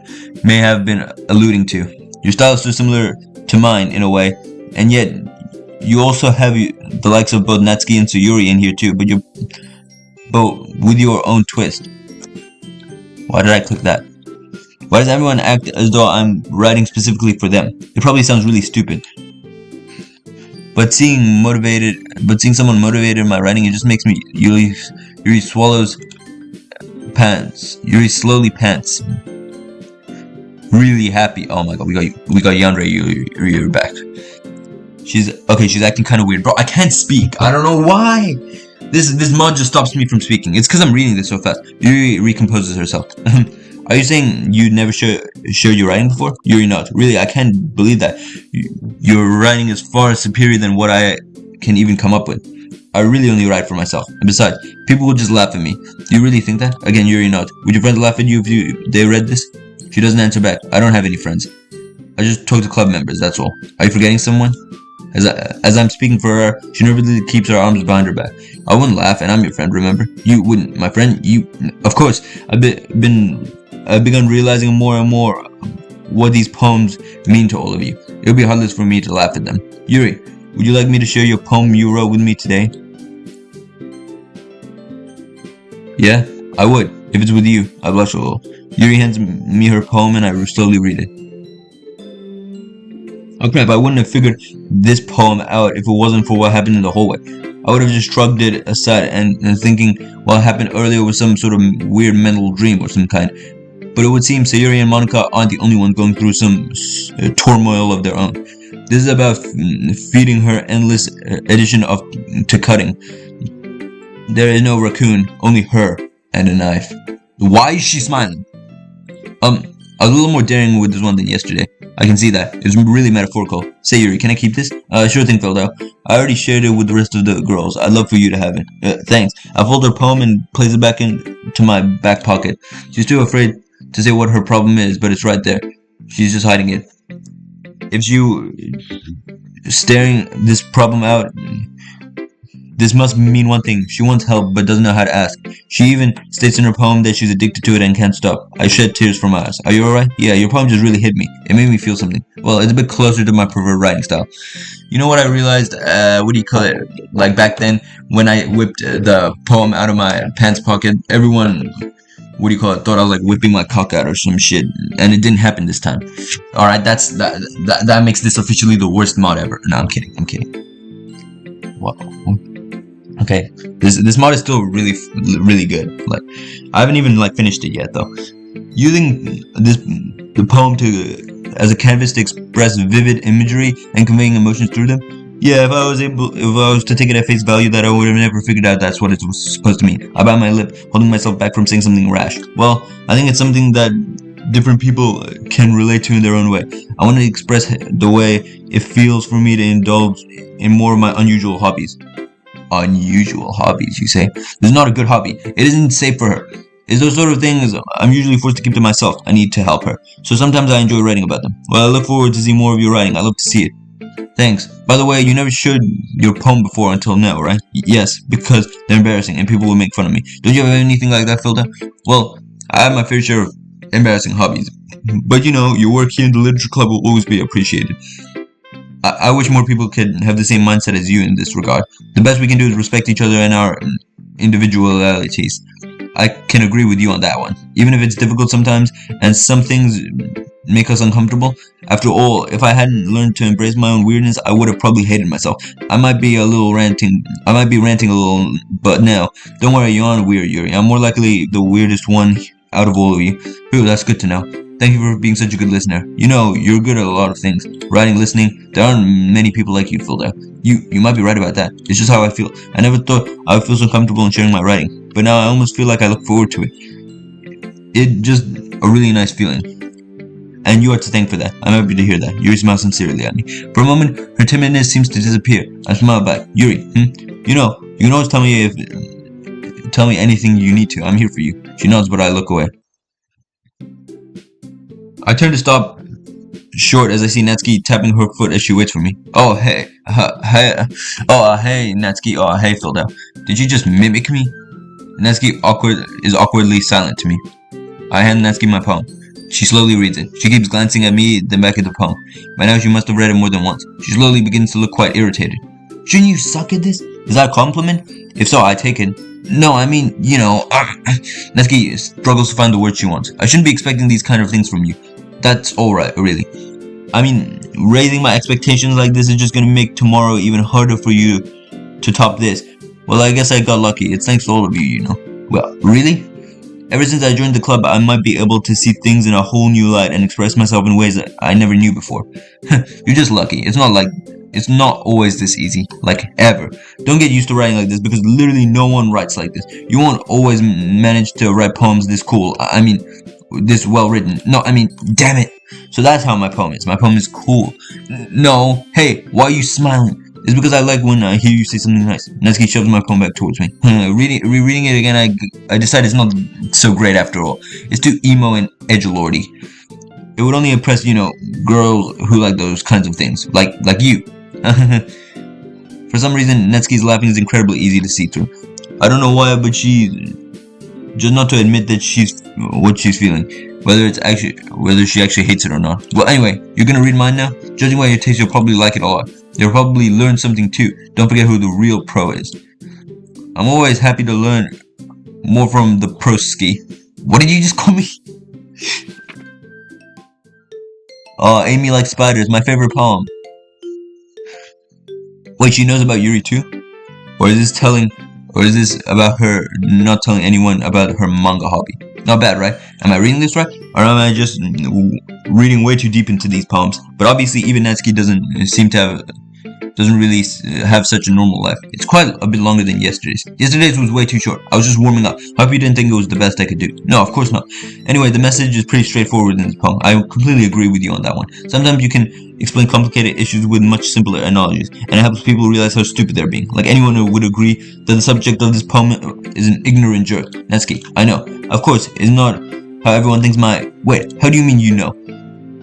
may have been alluding to. Your style is so similar to mine in a way, and yet you also have the likes of both Natsuki and Sayuri in here too, but with your own twist. Why did I click that? Why does everyone act as though I'm writing specifically for them? It probably sounds really stupid. But seeing someone motivated in my writing, it just makes me. Yuri swallows pants. Yuri slowly pants. Really happy. Oh my god, we got Yandere. Yuri back. She's acting kind of weird, bro. I can't speak. I don't know why. This mod just stops me from speaking. It's because I'm reading this so fast. Yuri recomposes herself. Are you saying you never showed your writing before? Yuri not. Really, I can't believe that. Your writing is far superior than what I can even come up with. I really only write for myself. And besides, people will just laugh at me. Do you really think that? Again, Yuri not. Would your friends laugh at you if they read this? She doesn't answer back. I don't have any friends. I just talk to club members, that's all. Are you forgetting someone? As I'm speaking for her, she nervously keeps her arms behind her back. I wouldn't laugh, and I'm your friend, remember? You wouldn't, my friend. You, of course. I've begun realizing more and more what these poems mean to all of you. It'll be heartless for me to laugh at them. Yuri, would you like me to share your poem you wrote with me today? Yeah, I would. If it's with you, I blush a little. Yuri hands me her poem and I slowly read it. Oh crap, I wouldn't have figured this poem out if it wasn't for what happened in the hallway. I would have just shrugged it aside and thinking what happened earlier was some sort of weird mental dream or some kind. But it would seem Sayuri and Monica aren't the only ones going through some turmoil of their own. This is about feeding her endless addition to cutting. There is no raccoon, only her and a knife. Why is she smiling? I was a little more daring with this one than yesterday. I can see that. It's really metaphorical. Say, Yuri, can I keep this? Sure thing, Feldo. I already shared it with the rest of the girls. I'd love for you to have it. Thanks. I fold her poem and place it back into my back pocket. She's too afraid to say what her problem is, but it's right there. She's just hiding it. If you staring this problem out, this must mean one thing. She wants help, but doesn't know how to ask. She even states in her poem that she's addicted to it and can't stop. I shed tears from my eyes. Are you alright? Yeah, your poem just really hit me. It made me feel something. Well, it's a bit closer to my preferred writing style. You know what I realized? What do you call it? Like back then, when I whipped the poem out of my pants pocket, everyone, what do you call it, thought I was like whipping my cock out or some shit. And it didn't happen this time. Alright, that makes this officially the worst mod ever. No, I'm kidding. Wow. Okay, this mod is still really good. Like, I haven't even like finished it yet though. Using the poem as a canvas to express vivid imagery and conveying emotions through them. Yeah, if I was to take it at face value, that I would have never figured out that's what it was supposed to mean. I bite my lip, holding myself back from saying something rash. Well, I think it's something that different people can relate to in their own way. I want to express the way it feels for me to indulge in more of my unusual hobbies. Unusual hobbies, you say? This is not a good hobby. It isn't safe for her. It's those sort of things I'm usually forced to keep to myself. I need to help her. So sometimes I enjoy writing about them. Well, I look forward to seeing more of your writing. I love to see it. Thanks. By the way, you never showed your poem before until now, right? Yes, because they're embarrassing and people will make fun of me. Don't you have anything like that, Filda? Well, I have my fair share of embarrassing hobbies. But you know, your work here in the literature club will always be appreciated. I wish more people could have the same mindset as you in this regard. The best we can do is respect each other and our individualities. I can agree with you on that one. Even if it's difficult sometimes, and some things make us uncomfortable. After all, if I hadn't learned to embrace my own weirdness, I would have probably hated myself. I might be ranting a little, but now, don't worry, you aren't weird, Yuri. I'm more likely the weirdest one out of all of you. Ooh, that's good to know. Thank you for being such a good listener. You know, you're good at a lot of things. Writing, listening, there aren't many people like you, Filda. You might be right about that. It's just how I feel. I never thought I would feel so comfortable in sharing my writing. But now I almost feel like I look forward to it. It's just a really nice feeling. And you are to thank for that. I'm happy to hear that. Yuri smiles sincerely at me. For a moment, her timidness seems to disappear. I smile back. Yuri, You know, you can always tell me anything you need to. I'm here for you. She nods, but I look away. I turn to stop short as I see Natsuki tapping her foot as she waits for me. Oh, hey. Hey, Natsuki. Oh, hey, Filda. Did you just mimic me? Natsuki is awkwardly silent to me. I hand Natsuki my poem. She slowly reads it. She keeps glancing at me, then back at the poem. By now she must have read it more than once. She slowly begins to look quite irritated. Shouldn't you suck at this? Is that a compliment? If so, I take it. No, I mean, you know, Natsuki struggles to find the words she wants. I shouldn't be expecting these kind of things from you. That's alright, really. I mean, raising my expectations like this is just gonna make tomorrow even harder for you to top this. Well, I guess I got lucky. It's thanks to all of you, you know. Well, really? Ever since I joined the club, I might be able to see things in a whole new light and express myself in ways that I never knew before. You're just lucky. It's not always this easy. Like, ever. Don't get used to writing like this because literally no one writes like this. You won't always manage to write poems this cool. I mean, this well written. No, I mean, damn it. So that's how my poem is. My poem is cool. No. Hey, why are you smiling? It's because I like when I hear you say something nice. Natsuki shoves my poem back towards me. Rereading it again, I decide it's not so great after all. It's too emo and edgelordy. It would only impress, you know, girls who like those kinds of things. Like you. For some reason, Natsuki's laughing is incredibly easy to see through. I don't know why, but she's just not to admit that what she's feeling, whether she actually hates it or not. Well, anyway, you're gonna read mine now. Judging by your taste, you'll probably like it a lot. You'll probably learn something too. Don't forget who the real pro is. I'm always happy to learn more from the proski. What did you just call me? Amy likes spiders. My favorite poem. Wait, she knows about Yuri too? Or is this about her not telling anyone about her manga hobby? Not bad, right? Am I reading this right? Or am I just reading way too deep into these poems? But obviously even Natsuki doesn't seem to doesn't really have such a normal life. It's quite a bit longer than yesterday's. Yesterday's was way too short. I was just warming up. Hope you didn't think it was the best I could do. No, of course not. Anyway, the message is pretty straightforward in this poem. I completely agree with you on that one. Sometimes you can explain complicated issues with much simpler analogies, and it helps people realize how stupid they're being. Like anyone who would agree that the subject of this poem is an ignorant jerk. Natsuki, I know. Of course, it's not how everyone thinks my... Wait, how do you mean you know?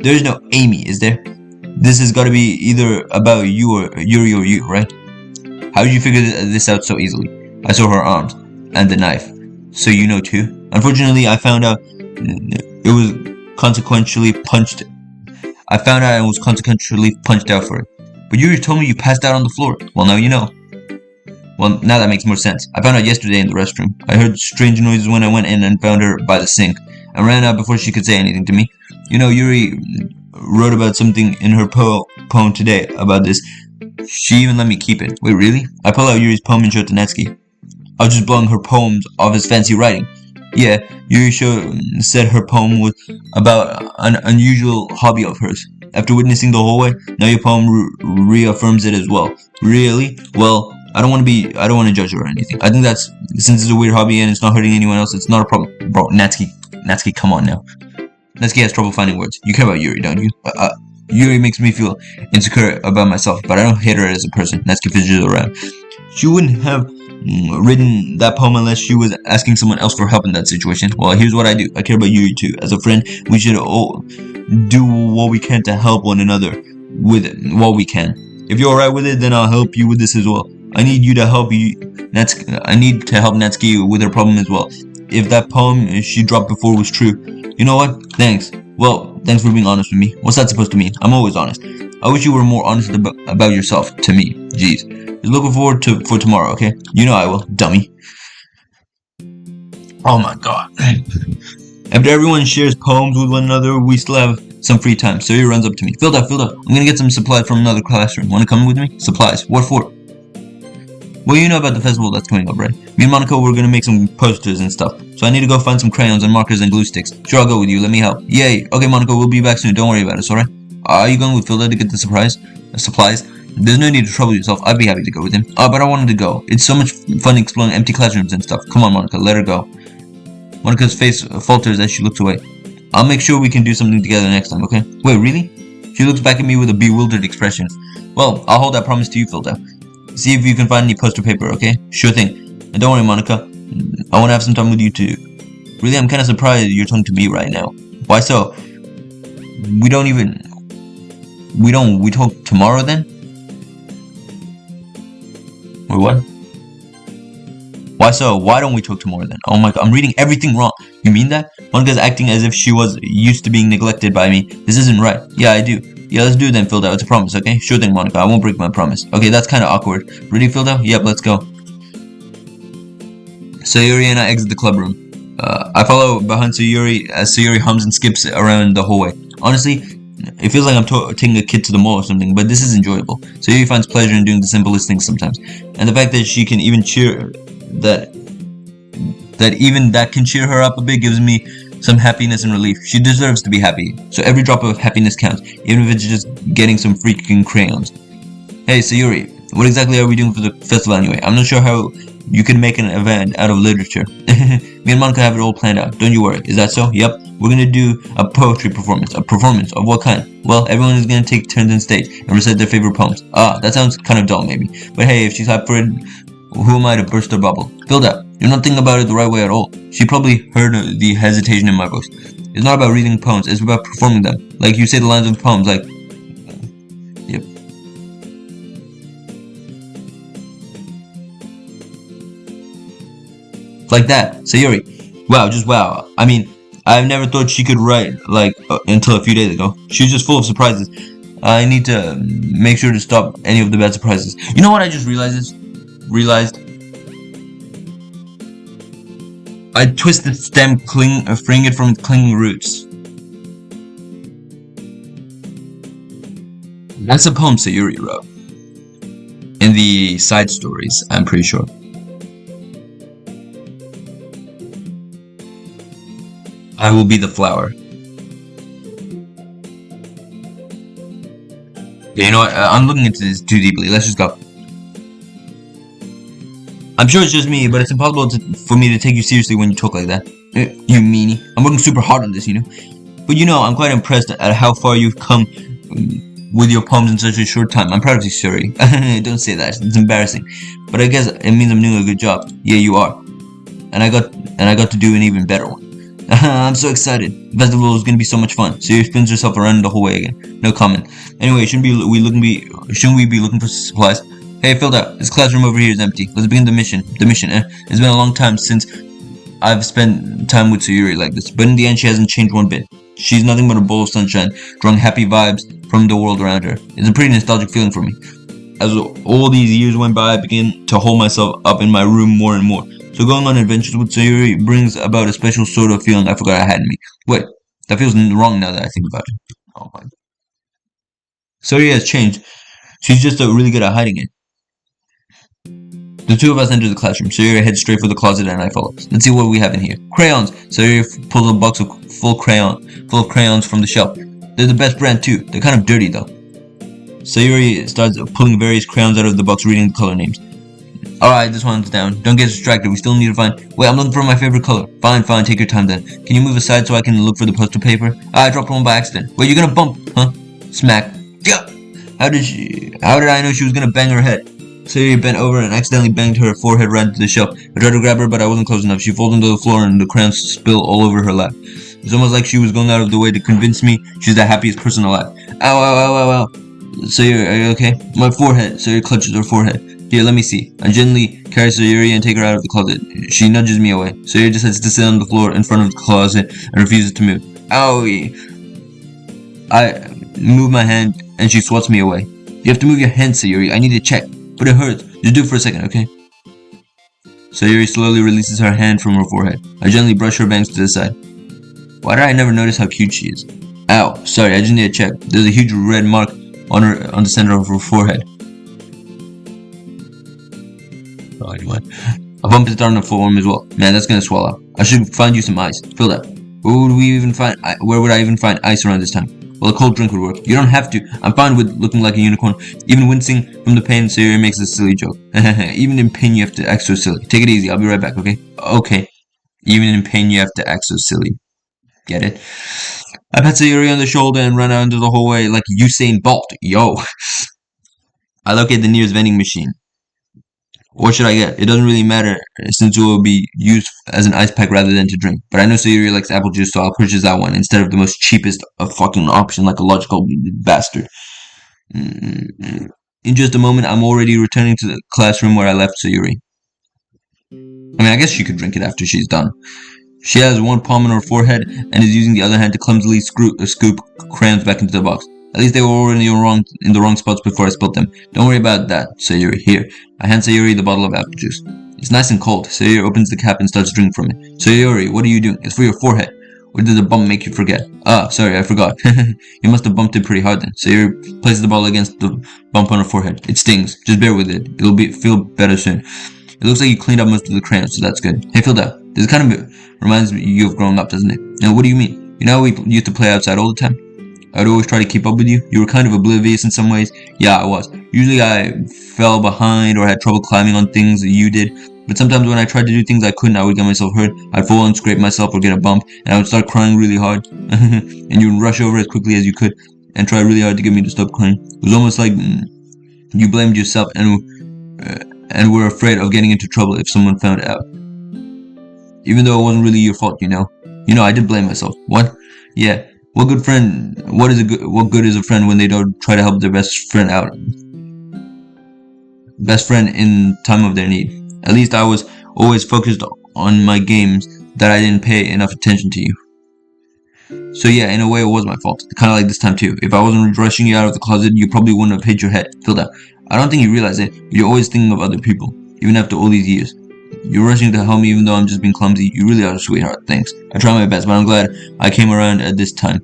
There is no Amy, is there? This has got to be either about you or Yuri or you, right? How did you figure this out so easily? I saw her arms and the knife. So you know too? Unfortunately, I found out it was consequentially punched. I found out I was consequentially punched out for it. But Yuri told me you passed out on the floor. Well, now you know. Well, now that makes more sense. I found out yesterday in the restroom. I heard strange noises when I went in and found her by the sink. I ran out before she could say anything to me. You know, Yuri wrote about something in her poem today about this. She even let me keep it. Wait, really? I pulled out Yuri's poem and showed it to Natsuki. I was just blowing her poems off as fancy writing. Yeah, Yuri said her poem was about an unusual hobby of hers. After witnessing the whole way, now your poem reaffirms it as well. Really? Well, I don't want to judge her or anything. I think that's, since it's a weird hobby and it's not hurting anyone else, it's not a problem. Bro, Natsuki, come on now. Natsuki has trouble finding words. You care about Yuri, don't you? Yuri makes me feel insecure about myself, but I don't hate her as a person. Natsuki fidgets around. She wouldn't have written that poem unless she was asking someone else for help in that situation. Well, here's what I do. I care about Yuri too. As a friend, we should all do what we can to help one another with what we can. If you're alright with it, then I'll help you with this as well. I need you to help Natsuki. I need to help Natsuki with her problem as well. If that poem she dropped before was true, you know what? Thanks. Well, thanks for being honest with me. What's that supposed to mean? I'm always honest. I wish you were more honest about yourself to me. Jeez. Just looking forward for tomorrow, okay? You know I will, dummy. Oh my god. After everyone shares poems with one another, we still have some free time. So he runs up to me. Filled up. I'm gonna get some supplies from another classroom. Wanna come with me? Supplies. What for? Well, you know about the festival that's coming up, right? Me and Monica, we're gonna make some posters and stuff. So I need to go find some crayons and markers and glue sticks. Sure, I'll go with you. Let me help. Yay. Okay, Monica, we'll be back soon. Don't worry about it, alright? Are you going with Philda to get the supplies? There's no need to trouble yourself. I'd be happy to go with him. But I wanted to go. It's so much fun exploring empty classrooms and stuff. Come on, Monica, let her go. Monica's face falters as she looks away. I'll make sure we can do something together next time, okay? Wait, really? She looks back at me with a bewildered expression. Well, I'll hold that promise to you, Philda. See if you can find any poster paper, okay? Sure thing. And don't worry, Monica. I want to have some time with you too. Really, I'm kind of surprised you're talking to me right now. Why so? We talk tomorrow then? Wait, what? Why so? Why don't we talk tomorrow then? Oh my god, I'm reading everything wrong. You mean that? Monica's acting as if she was used to being neglected by me. This isn't right. Yeah, I do. Yeah, let's do it then, Philda. It's a promise, okay? Sure thing, Monica. I won't break my promise. Okay, that's kind of awkward. Ready, Philda? Yep, let's go. Sayuri and I exit the club room. I follow behind Sayuri as Sayuri hums and skips around the hallway. Honestly, it feels like I'm taking a kid to the mall or something, but this is enjoyable. Sayuri finds pleasure in doing the simplest things sometimes. And the fact that she can even that can cheer her up a bit gives me some happiness and relief. She deserves to be happy, so every drop of happiness counts, even if it's just getting some freaking crayons. Hey Sayuri, what exactly are we doing for the festival anyway? I'm not sure how you can make an event out of literature. Me and Monica have it all planned out, don't you worry. Is that so? Yep. We're gonna do a poetry performance. A performance of what kind? Well, everyone is gonna take turns on stage and recite their favorite poems. That sounds kind of dull maybe. But hey, if she's hyped for it, who am I to burst her bubble? Philda, you're not thinking about it the right way at all. She probably heard the hesitation in my voice. It's not about reading poems, it's about performing them. Like you say the lines of the poems, like... Yep. Like that. Sayuri. Wow, just wow. I mean, I've never thought she could write, until a few days ago. She was just full of surprises. I need to make sure to stop any of the bad surprises. You know what I just realized? I twisted stem freeing it from its clinging roots. That's a poem Sayuri wrote. In the side stories, I'm pretty sure. I will be the flower. Yeah, you know what? I'm looking into this too deeply. Let's just go. I'm sure it's just me, but it's impossible for me to take you seriously when you talk like that. You meanie. I'm working super hard on this, you know. But you know, I'm quite impressed at how far you've come with your poems in such a short time. I'm proud of you, Suri. Don't say that. It's embarrassing. But I guess it means I'm doing a good job. Yeah, you are. And I got to do an even better one. I'm so excited. The festival is gonna be so much fun. Siri spins herself around the whole way again. No comment. Anyway, shouldn't we be looking for supplies? Hey, filled out. This classroom over here is empty. Let's begin the mission. It's been a long time since I've spent time with Sayuri like this, but in the end she hasn't changed one bit. She's nothing but a bowl of sunshine, drawing happy vibes from the world around her. It's a pretty nostalgic feeling for me. As all these years went by, I began to hold myself up in my room more and more. So going on adventures with Sayuri brings about a special sort of feeling I forgot I had in me. Wait, that feels wrong now that I think about it. Oh my. Sayuri has changed. She's just really good at hiding it. The two of us enter the classroom. Sayuri heads straight for the closet and I follow. Let's see what we have in here. Crayons! Sayuri pulls a box of full of crayons from the shelf. They're the best brand too. They're kind of dirty though. Sayuri starts pulling various crayons out of the box, reading the color names. Alright, this one's down. Don't get distracted. We still need to find... Wait, I'm looking for my favorite color. Fine, take your time then. Can you move aside so I can look for the poster paper? I dropped one by accident. Wait, you're gonna bump, huh? Smack. Yeah! How did I know she was gonna bang her head? Sayuri bent over and accidentally banged her forehead right into the shelf. I tried to grab her, but I wasn't close enough. She falls onto the floor and the crayons spill all over her lap. It's almost like she was going out of the way to convince me she's the happiest person alive. Ow. Sayuri, are you okay? My forehead. Sayuri clutches her forehead. Here, let me see. I gently carry Sayuri and take her out of the closet. She nudges me away. Sayuri decides to sit on the floor in front of the closet and refuses to move. Owie! I move my hand and she swats me away. You have to move your hand, Sayuri. I need to check. But it hurts. Just do it for a second, okay? Sayuri slowly releases her hand from her forehead. I gently brush her bangs to the side. Why did I never notice how cute she is? Ow. Sorry, I just need to check. There's a huge red mark on the center of her forehead. Oh, anyway. A bump is starting to form as well. Man, that's gonna swell up. I should find you some ice. Fill that. Where would I even find ice around this time? Well, a cold drink would work. You don't have to. I'm fine with looking like a unicorn. Even wincing from the pain, Sayuri makes a silly joke. Even in pain, you have to act so silly. Take it easy. I'll be right back, okay? Okay. Even in pain, you have to act so silly. Get it? I pat Sayuri on the shoulder and run out into the hallway like Usain Bolt. Yo. I locate the nearest vending machine. What should I get? It doesn't really matter since it will be used as an ice pack rather than to drink. But I know Sayuri likes apple juice, so I'll purchase that one instead of the most cheapest fucking option like a logical bastard. In just a moment, I'm already returning to the classroom where I left Sayuri. I mean, I guess she could drink it after she's done. She has one palm on her forehead and is using the other hand to clumsily scoop crayons back into the box. At least they were already in the wrong spots before I spilled them. Don't worry about that, Sayuri. Here, I hand Sayuri the bottle of apple juice. It's nice and cold. Sayuri opens the cap and starts drinking from it. Sayuri, what are you doing? It's for your forehead. Or did the bump make you forget? Ah, sorry, I forgot. You must have bumped it pretty hard then. Sayuri places the bottle against the bump on her forehead. It stings. Just bear with it. It'll feel better soon. It looks like you cleaned up most of the crayons, so that's good. Hey, Filda, this kind of reminds you of growing up, doesn't it? Now, what do you mean? You know how we used to play outside all the time? I'd always try to keep up with you. You were kind of oblivious in some ways. Yeah, I was. Usually I fell behind or had trouble climbing on things that you did. But sometimes when I tried to do things I couldn't, I would get myself hurt. I'd fall and scrape myself or get a bump, and I would start crying really hard. And you would rush over as quickly as you could and try really hard to get me to stop crying. It was almost like you blamed yourself and were afraid of getting into trouble if someone found out. Even though it wasn't really your fault, you know. I did blame myself. What? Yeah. What good is a friend when they don't try to help their best friend out? Best friend in time of their need. At least I was always focused on my games that I didn't pay enough attention to you. So yeah, in a way it was my fault. Kinda like this time too. If I wasn't rushing you out of the closet, you probably wouldn't have hit your head. Filled out. I don't think you realize it, but you're always thinking of other people. Even after all these years. You're rushing to help me even though I'm just being clumsy. You really are a sweetheart. Thanks. I try my best, but I'm glad I came around at this time.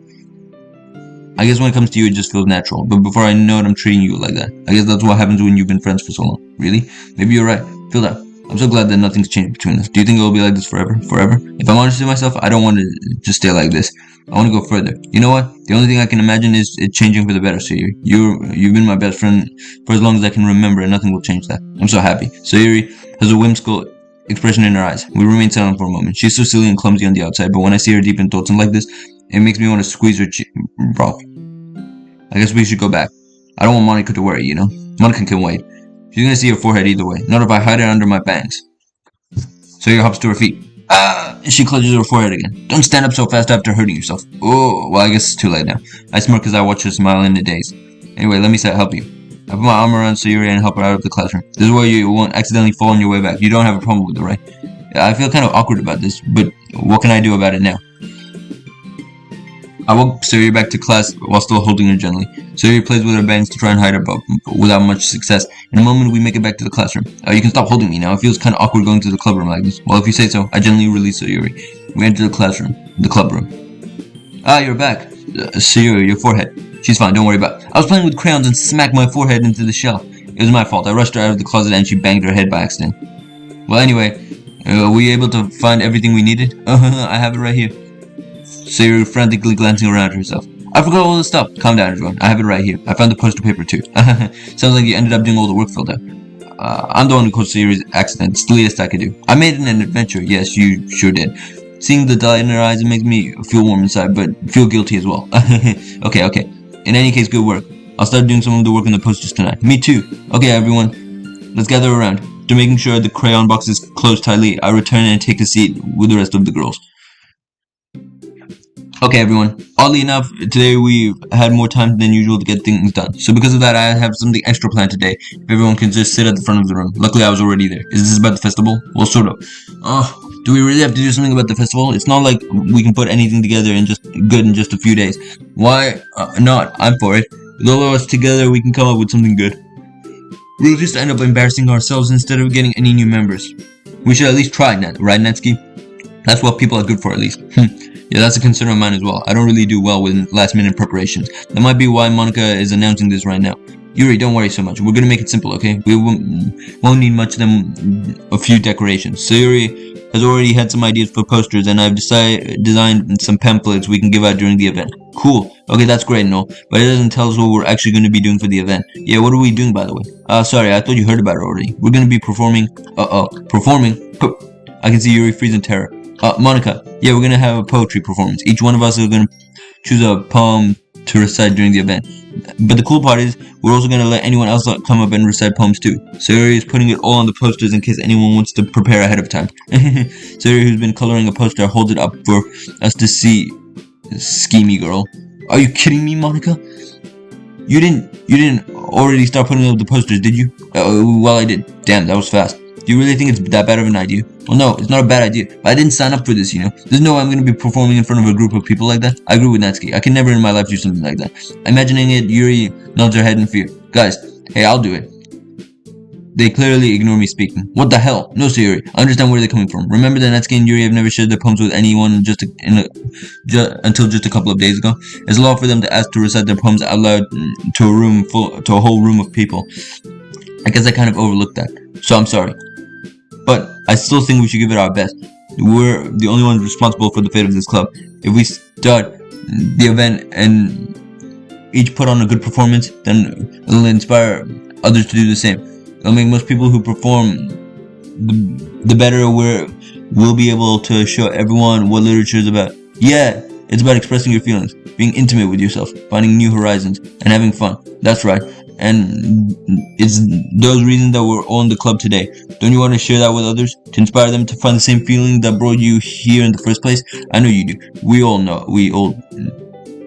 I guess when it comes to you, it just feels natural. But before I know it, I'm treating you like that. I guess that's what happens when you've been friends for so long. Really? Maybe you're right. Feel that. I'm so glad that nothing's changed between us. Do you think it will be like this forever? Forever? If I'm honest with myself, I don't want to just stay like this. I want to go further. You know what? The only thing I can imagine is it changing for the better, Sayuri. You've been my best friend for as long as I can remember, and nothing will change that. I'm so happy. Sayuri has a whimsical expression in her eyes. We remain silent for a moment. She's so silly and clumsy on the outside, but when I see her deep in thoughts and like this, it makes me want to squeeze her cheek. Bro, I guess we should go back. I don't want Monica to worry, you know? Monica can wait. She's gonna see her forehead either way. Not if I hide it under my bangs. Sayuri hops to her feet. She clutches her forehead again. Don't stand up so fast after hurting yourself. Oh, well, I guess it's too late now. I smirk as I watch her smile in a daze. Anyway, let me help you. I put my arm around Sayuri and help her out of the classroom. This is where you won't accidentally fall on your way back. You don't have a problem with it, right? I feel kind of awkward about this, but what can I do about it now? I walk Sayuri back to class while still holding her gently. Sayuri plays with her bangs to try and hide her butt, without much success. In a moment, we make it back to the classroom. You can stop holding me now. It feels kind of awkward going to the club room like this. Well, if you say so, I gently release Sayuri. We enter the classroom, the club room. You're back. Sayuri, your forehead. She's fine, don't worry about it. I was playing with crayons and smacked my forehead into the shelf. It was my fault. I rushed her out of the closet and she banged her head by accident. Well, anyway, were you able to find everything we needed? I have it right here. Sayuri frantically glancing around herself. I forgot all the stuff. Calm down, everyone. I have it right here. I found the poster paper too. Sounds like you ended up doing all the work filled out. I'm the one who caused Sayuri's accident. It's the least I could do. I made it an adventure. Yes, you sure did. Seeing the delight in her eyes, it makes me feel warm inside, but feel guilty as well. Okay. In any case, good work. I'll start doing some of the work on the posters tonight. Me too. Okay, everyone. Let's gather around. After making sure the crayon box is closed tightly, I return and take a seat with the rest of the girls. Okay, everyone. Oddly enough, today we've had more time than usual to get things done. So because of that, I have something extra planned today. If everyone can just sit at the front of the room. Luckily, I was already there. Is this about the festival? Well, sort of. Do we really have to do something about the festival? It's not like we can put anything together in just a few days. Why not? I'm for it. With all of us together, we can come up with something good. We'll just end up embarrassing ourselves instead of getting any new members. We should at least try, right, Netsky? That's what people are good for, at least. Yeah, that's a concern of mine as well. I don't really do well with last-minute preparations. That might be why Monica is announcing this right now. Yuri, don't worry so much. We're gonna make it simple, okay? We won't need much than a few decorations. So Yuri has already had some ideas for posters, and I've designed some pamphlets we can give out during the event. Cool. Okay, that's great and all, but it doesn't tell us what we're actually going to be doing for the event. Yeah, what are we doing, by the way? Sorry, I thought you heard about it already. We're going to be performing. Performing? I can see Yuri freeze in terror. Monica, yeah, we're going to have a poetry performance. Each one of us is going to choose a poem to recite during the event. But the cool part is, we're also going to let anyone else come up and recite poems too. Sayuri is putting it all on the posters in case anyone wants to prepare ahead of time. Sayuri, who's been coloring a poster, holds it up for us to see. Schemy girl. Are you kidding me, Monica? You didn't already start putting up the posters, did you? Well, I did. Damn, that was fast. Do you really think it's that bad of an idea? Well, no, it's not a bad idea, but I didn't sign up for this, you know? There's no way I'm gonna be performing in front of a group of people like that. I agree with Natsuki. I can never in my life do something like that. Imagining it, Yuri nods her head in fear. Guys, hey, I'll do it. They clearly ignore me speaking. What the hell? No, Sayuri. I understand where they're coming from. Remember that Natsuki and Yuri have never shared their poems with anyone until just a couple of days ago? It's law for them to ask to recite their poems out loud to a whole room of people. I guess I kind of overlooked that. So I'm sorry. But I still think we should give it our best. We're the only ones responsible for the fate of this club. If we start the event and each put on a good performance, then it'll inspire others to do the same. It'll make most people who perform the better we'll be able to show everyone what literature is about. Yeah, it's about expressing your feelings, being intimate with yourself, finding new horizons, and having fun. That's right. And it's those reasons that we're all in the club today. Don't you want to share that with others? To inspire them to find the same feeling that brought you here in the first place? I know you do. We all know. We all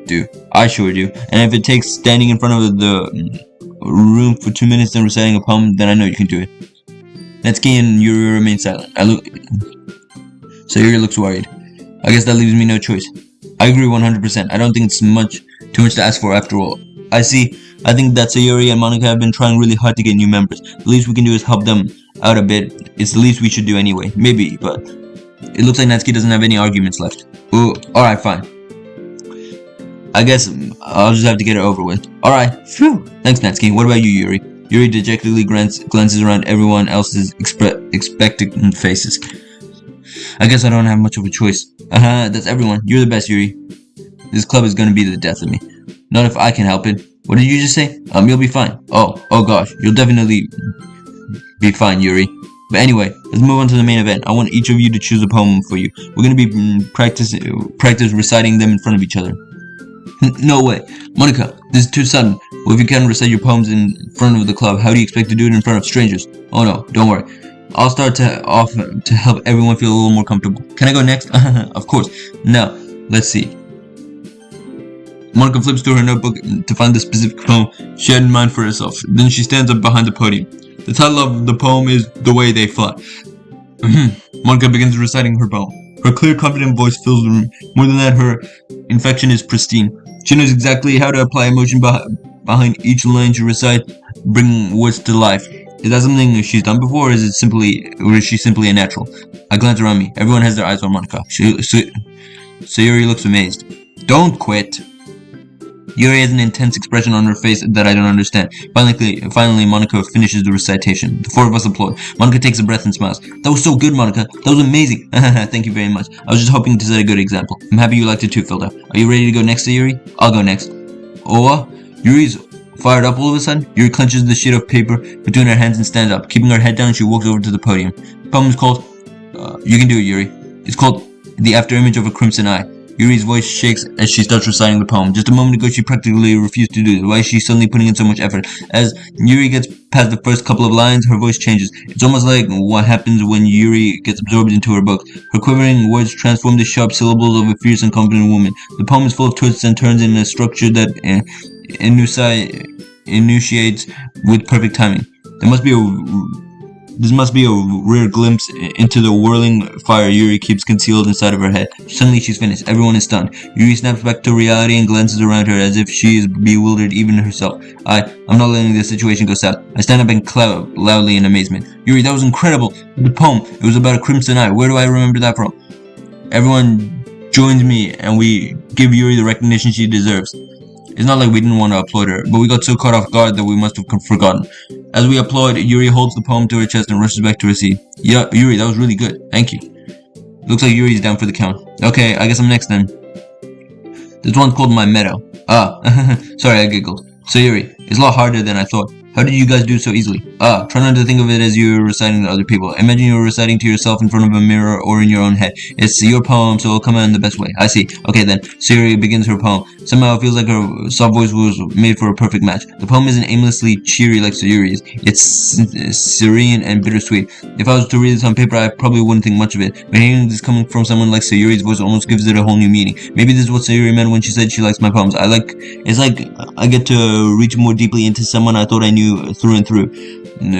do. I sure do. And if it takes standing in front of the room for 2 minutes and reciting a poem, then I know you can do it. Natsuki and Yuri remain silent. So Yuri looks worried. I guess that leaves me no choice. I agree 100%. I don't think it's too much to ask for after all. I think that Sayuri and Monica have been trying really hard to get new members. The least we can do is help them out a bit. It's the least we should do anyway. Maybe, but it looks like Natsuki doesn't have any arguments left. Ooh, alright, fine. I guess I'll just have to get it over with. Alright, phew. Thanks, Natsuki. What about you, Yuri? Yuri dejectedly glances around everyone else's expectant faces. I guess I don't have much of a choice. That's everyone. You're the best, Yuri. This club is gonna be the death of me. Not if I can help it. What did you just say? You'll be fine. Oh gosh, you'll definitely be fine, Yuri. But anyway, let's move on to the main event. I want each of you to choose a poem for you. We're gonna be practice reciting them in front of each other. No way. Monica, this is too sudden. Well, if you can't recite your poems in front of the club, how do you expect to do it in front of strangers? Oh no, don't worry. I'll start off to help everyone feel a little more comfortable. Can I go next? Of course. Now, let's see. Monica flips through her notebook to find the specific poem she had in mind for herself. Then she stands up behind the podium. The title of the poem is The Way They Fly. Monica begins reciting her poem. Her clear, confident voice fills the room. More than that, her inflection is pristine. She knows exactly how to apply emotion behind each line she recites, bringing words to life. Is that something she's done before, or is she simply a natural? I glance around me. Everyone has their eyes on Monica. Sayuri looks amazed. Don't quit. Yuri has an intense expression on her face that I don't understand. Finally, Monica finishes the recitation. The four of us applaud. Monica takes a breath and smiles. That was so good, Monica. That was amazing. Thank you very much. I was just hoping to set a good example. I'm happy you liked it too, Filda. Are you ready to go next to Yuri? I'll go next. Owa? Yuri's fired up all of a sudden. Yuri clenches the sheet of paper between her hands and stands up. Keeping her head down, she walks over to the podium. The poem is called, you can do it, Yuri. It's called The Afterimage of a Crimson Eye. Yuri's voice shakes as she starts reciting the poem. Just a moment ago, she practically refused to do it. Why is she suddenly putting in so much effort? As Yuri gets past the first couple of lines, her voice changes. It's almost like what happens when Yuri gets absorbed into her book. Her quivering words transform the sharp syllables of a fierce and confident woman. The poem is full of twists and turns in a structure that initiates with perfect timing. This must be a rare glimpse into the whirling fire Yuri keeps concealed inside of her head. Suddenly she's finished. Everyone is stunned. Yuri snaps back to reality and glances around her as if she is bewildered even herself. I'm not letting this situation go south. I stand up and clap loudly in amazement. Yuri, that was incredible. The poem, it was about a crimson eye. Where do I remember that from? Everyone joins me and we give Yuri the recognition she deserves. It's not like we didn't want to applaud her, but we got so caught off guard that we must have forgotten. As we applaud, Yuri holds the poem to her chest and rushes back to her seat. Yeah, Yuri, that was really good. Thank you. Looks like Yuri's down for the count. Okay, I guess I'm next then. This one's called My Meadow. Sorry, I giggled. So Yuri, it's a lot harder than I thought. How did you guys do so easily? Try not to think of it as you were reciting to other people. Imagine you were reciting to yourself in front of a mirror or in your own head. It's your poem, so it'll come out in the best way. I see. Okay then, Sayuri begins her poem. Somehow it feels like her soft voice was made for a perfect match. The poem isn't aimlessly cheery like Sayuri's. It's serene and bittersweet. If I was to read this on paper, I probably wouldn't think much of it. But hearing this coming from someone like Sayuri's voice almost gives it a whole new meaning. Maybe this is what Sayuri meant when she said she likes my poems. It's like I get to reach more deeply into someone I thought I knew through and through.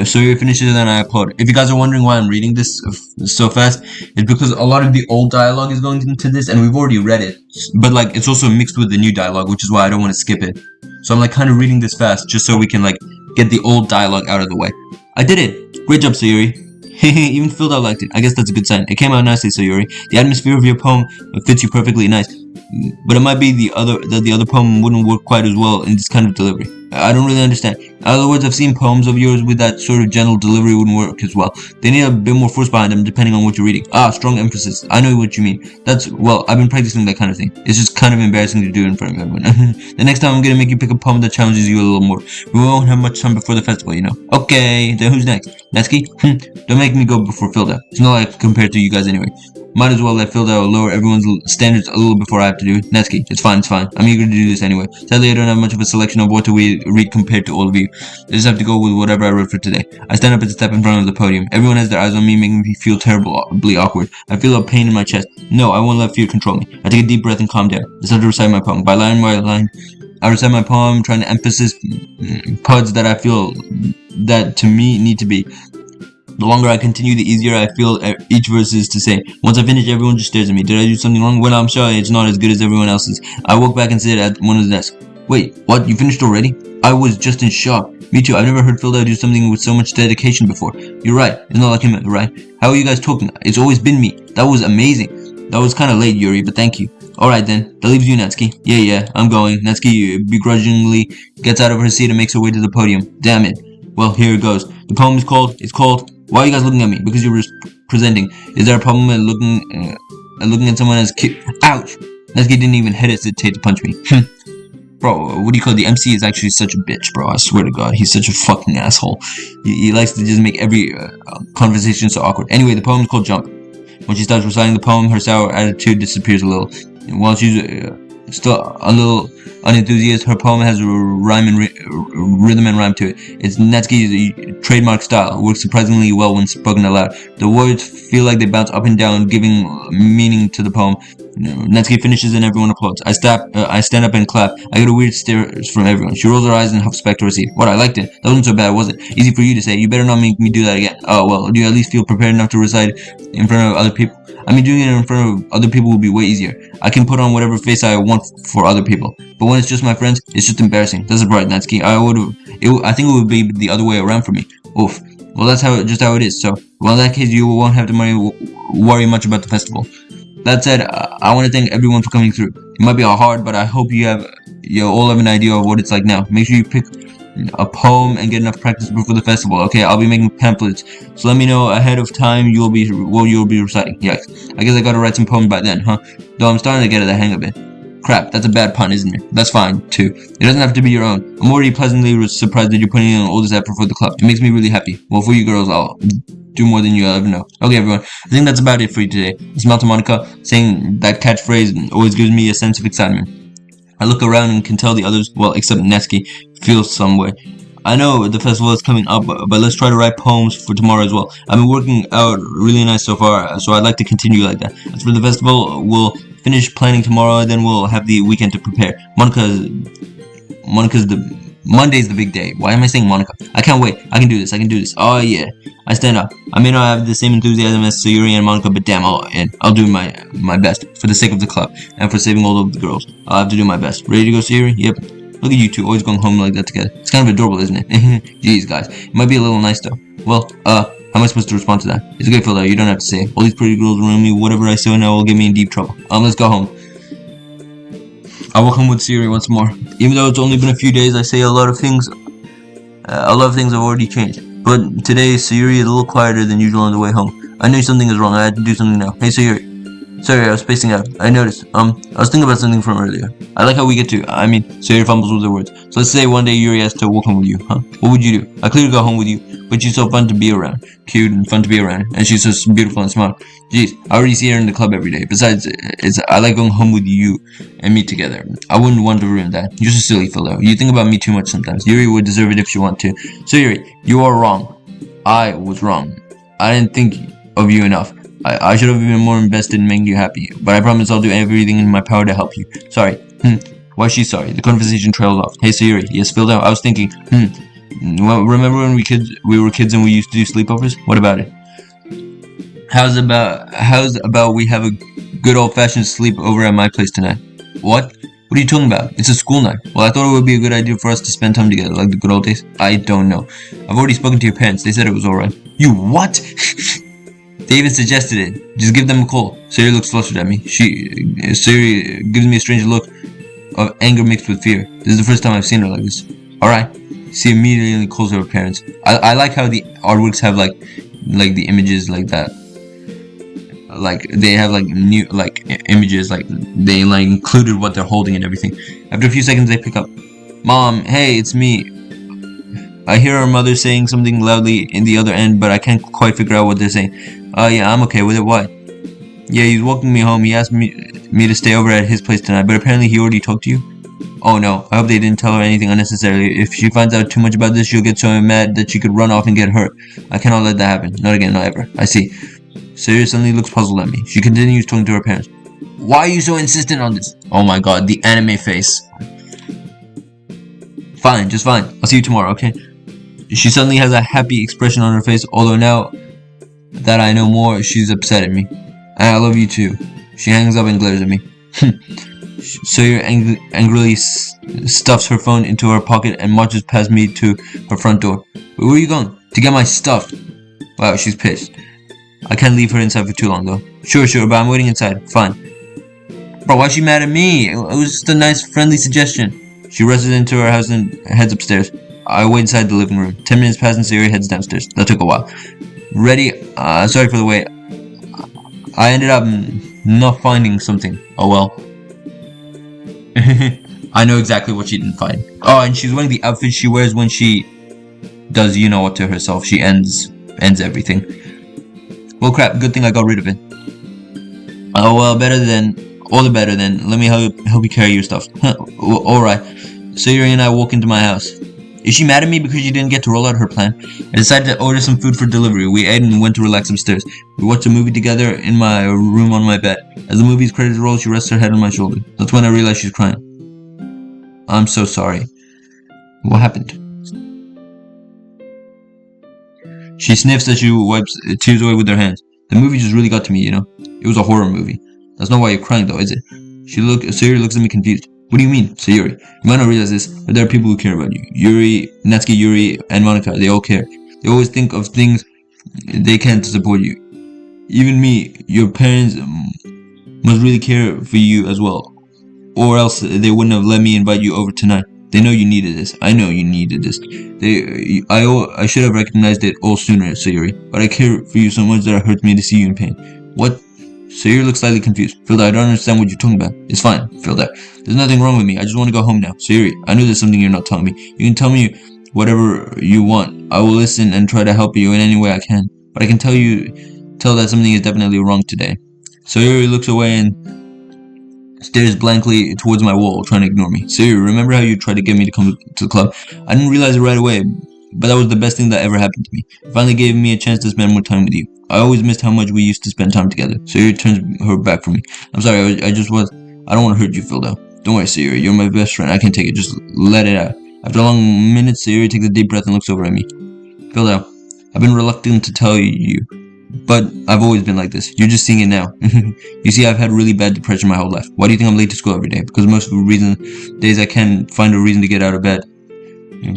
So you finishes and I applaud. If you guys are wondering why I'm reading this so fast, it's because a lot of the old dialogue is going into this and we've already read it, but like it's also mixed with the new dialogue, which is why I don't want to skip it. So I'm like kind of reading this fast just so we can like get the old dialogue out of the way. I did it! Great job, Sayuri. Even Filda liked it. I guess that's a good sign. It came out nicely, Sayuri. The atmosphere of your poem fits you perfectly nice. But it might be the other poem wouldn't work quite as well in this kind of delivery. I don't really understand. In other words, I've seen poems of yours with that sort of gentle delivery wouldn't work as well. They need a bit more force behind them depending on what you're reading. Strong emphasis. I know what you mean. I've been practicing that kind of thing. It's just kind of embarrassing to do in front of everyone. The next time I'm gonna make you pick a poem that challenges you a little more. We won't have much time before the festival, you know. Okay, then who's next? Natsuki? Don't make me go before Filda. It's not like compared to you guys anyway. Might as well let Filda lower everyone's standards a little before I have to do it. Natsuki, it's fine. I'm eager to do this anyway. Sadly, I don't have much of a selection of what to read compared to all of you. I just have to go with whatever I wrote for today. I stand up and step in front of the podium. Everyone has their eyes on me, making me feel terribly awkward. I feel a pain in my chest. No, I won't let fear control me. I take a deep breath and calm down. I start to recite my poem. By line by line, I recite my poem, trying to emphasize parts that I feel that to me need to be. The longer I continue, the easier I feel each verse is to say. Once I finish, everyone just stares at me. Did I do something wrong? Well, I'm sorry, it's not as good as everyone else's. I walk back and sit at one of the desks. Wait, what? You finished already? I was just in shock. Me too, I've never heard Filda do something with so much dedication before. You're right, it's not like him, right? How are you guys talking? It's always been me. That was amazing. That was kinda late, Yuri, but thank you. Alright then, that leaves you, Natsuki. Yeah, I'm going. Natsuki begrudgingly gets out of her seat and makes her way to the podium. Damn it. Well, here it goes. The poem is called, Why Are You Guys Looking at Me? Because you're presenting. Is there a problem with looking at someone as cute? Ouch! Natsuki didn't even hesitate to punch me. Bro, what do you call it? The MC is actually such a bitch, bro. I swear to God, he's such a fucking asshole. He likes to just make every conversation so awkward. Anyway, the poem is called Jump. When she starts reciting the poem, her sour attitude disappears a little. And while she's still a little unenthusiastic, her poem has rhythm and rhyme to it. It's Natsuki's trademark style. It works surprisingly well when spoken aloud. The words feel like they bounce up and down, giving meaning to the poem. Natsuki finishes and everyone applauds. I stand up and clap. I get a weird stare from everyone. She rolls her eyes and huffs back to her seat. What, I liked it. That wasn't so bad, was it? Easy for you to say. You better not make me do that again. Oh, well, do you at least feel prepared enough to recite in front of other people? I mean, doing it in front of other people would be way easier. I can put on whatever face I want for other people. But when it's just my friends, it's just embarrassing. That's right, Natsuki. I think it would be the other way around for me. Oof. Well, that's just how it is. So, well, in that case, you won't have to worry much about the festival. That said, I want to thank everyone for coming through. It might be hard, but I hope you all have an idea of what it's like now. Make sure you pick a poem and get enough practice before the festival. Okay, I'll be making pamphlets, so let me know ahead of time you'll be reciting. Yes, I guess I gotta write some poems by then, huh? Though I'm starting to get the hang of it. Crap, that's a bad pun, isn't it? That's fine, too. It doesn't have to be your own. I'm already pleasantly surprised that you're putting in all this effort for the club. It makes me really happy. Well, for you girls, I'll do more than you'll ever know. Okay, everyone, I think that's about it for you today. I smell to Monica. Saying that catchphrase always gives me a sense of excitement. I look around and can tell the others, well, except Natsuki, feel some way. I know the festival is coming up, but let's try to write poems for tomorrow as well. I've been working out really nice so far, so I'd like to continue like that. As for the festival, we'll finish planning tomorrow, then we'll have the weekend to prepare. Monday's the big day. Why am I saying Monica? I can't wait. I can do this. Oh yeah. I stand up. I may not have the same enthusiasm as Sayuri and Monica, but damn, I'll do my best for the sake of the club and for saving all of the girls. I'll have to do my best. Ready to go, Sayuri? Yep. Look at you two, always going home like that together. It's kind of adorable, isn't it? Jeez, guys. It might be a little nice though. Well, how am I supposed to respond to that? It's okay, Phil, you don't have to say. All these pretty girls around me, whatever I say now will get me in deep trouble. Let's go home. I walk home with Sayuri once more. Even though it's only been a few days, I say a lot of things have already changed. But today, Sayuri is a little quieter than usual on the way home. I knew something is wrong. I had to do something now. Hey, Sayuri. Sorry, I was spacing out. I noticed. I was thinking about something from earlier. I like how we get to. Sayuri fumbles with the words. So let's say one day Yuri has to walk home with you, huh? What would you do? I clearly go home with you, but she's so fun to be around. Cute and fun to be around. And she's so beautiful and smart. Jeez, I already see her in the club every day. Besides, I like going home with you and me together. I wouldn't want to ruin that. You're so silly, Philo. You think about me too much sometimes. Yuri would deserve it if she wanted to. So Yuri, you are wrong. I was wrong. I didn't think of you enough. I should have been more invested in making you happy, but I promise I'll do everything in my power to help you. Sorry. Why is she sorry? The conversation trailed off. Hey, Sayuri. Yes, Phil, I was thinking. Well, remember when we were kids and we used to do sleepovers? What about it? How's about we have a good old-fashioned sleepover at my place tonight? What? What are you talking about? It's a school night. Well, I thought it would be a good idea for us to spend time together, like the good old days. I don't know. I've already spoken to your parents. They said it was alright. You what? David suggested it. Just give them a call. Sayuri looks flustered at me. Sayuri gives me a strange look of anger mixed with fear. This is the first time I've seen her like this. Alright. She immediately calls her parents. I like how the artworks have like the images like that. Like they have like new images, like they included what they're holding and everything. After a few seconds they pick up. Mom, hey, it's me. I hear her mother saying something loudly in the other end, but I can't quite figure out what they're saying. Yeah, I'm okay with it. Why? Yeah, he's walking me home. He asked me to stay over at his place tonight, but apparently he already talked to you. Oh no, I hope they didn't tell her anything unnecessarily. If she finds out too much about this, she'll get so mad that she could run off and get hurt. I cannot let that happen. Not again, not ever. I see. Sayuri suddenly looks puzzled at me. She continues talking to her parents. Why are you so insistent on this? Oh my god, the anime face. Fine, just fine. I'll see you tomorrow, okay? She suddenly has a happy expression on her face, although now that I know more, she's upset at me. And I love you too. She hangs up and glares at me. Sayuri angrily stuffs her phone into her pocket and marches past me to her front door. Where are you going? To get my stuff. Wow, she's pissed. I can't leave her inside for too long though. Sure, but I'm waiting inside. Fine. Bro, why's she mad at me? It was just a nice, friendly suggestion. She rushes into her house and heads upstairs. I wait inside the living room. 10 minutes pass and Sayuri heads downstairs. That took a while. Ready? Sorry for the wait. I ended up not finding something. Oh well. I know exactly what she didn't find. Oh, and she's wearing the outfit she wears when she does you know what to herself. She ends everything. Well, crap. Good thing I got rid of it. Oh well, all the better then. Let me help you carry your stuff. All right. Sayuri and I walk into my house. Is she mad at me because she didn't get to roll out her plan? I decided to order some food for delivery. We ate and went to relax upstairs. We watched a movie together in my room on my bed. As the movie's credits roll, she rests her head on my shoulder. That's when I realize she's crying. I'm so sorry. What happened? She sniffs as she wipes tears away with her hands. The movie just really got to me, you know. It was a horror movie. That's not why you're crying though, is it? Sayuri looks at me confused. What do you mean, Sayuri? You might not realize this, but there are people who care about you. Natsuki, Yuri, and Monica, they all care. They always think of things they can to support you. Even me, your parents must really care for you as well. Or else they wouldn't have let me invite you over tonight. They know you needed this. I know you needed this. I should have recognized it all sooner, Sayuri. But I care for you so much that it hurts me to see you in pain. What? Sayuri looks slightly confused. Philda, I don't understand what you're talking about. It's fine, Philda. There's nothing wrong with me. I just want to go home now. Sayuri, I know there's something you're not telling me. You can tell me whatever you want. I will listen and try to help you in any way I can. But I can tell that something is definitely wrong today. Sayuri looks away and stares blankly towards my wall, trying to ignore me. Sayuri, remember how you tried to get me to come to the club? I didn't realize it right away, but that was the best thing that ever happened to me. It finally gave me a chance to spend more time with you. I always missed how much we used to spend time together. Sayuri turns her back from me. I'm sorry, I don't want to hurt you, Philda. Don't worry, Sayuri, you're my best friend. I can take it. Just let it out. After a long minute, Sayuri takes a deep breath and looks over at me. Philda, I've been reluctant to tell you, but I've always been like this. You're just seeing it now. You see, I've had really bad depression my whole life. Why do you think I'm late to school every day? Because most of the days I can't find a reason to get out of bed. Yeah.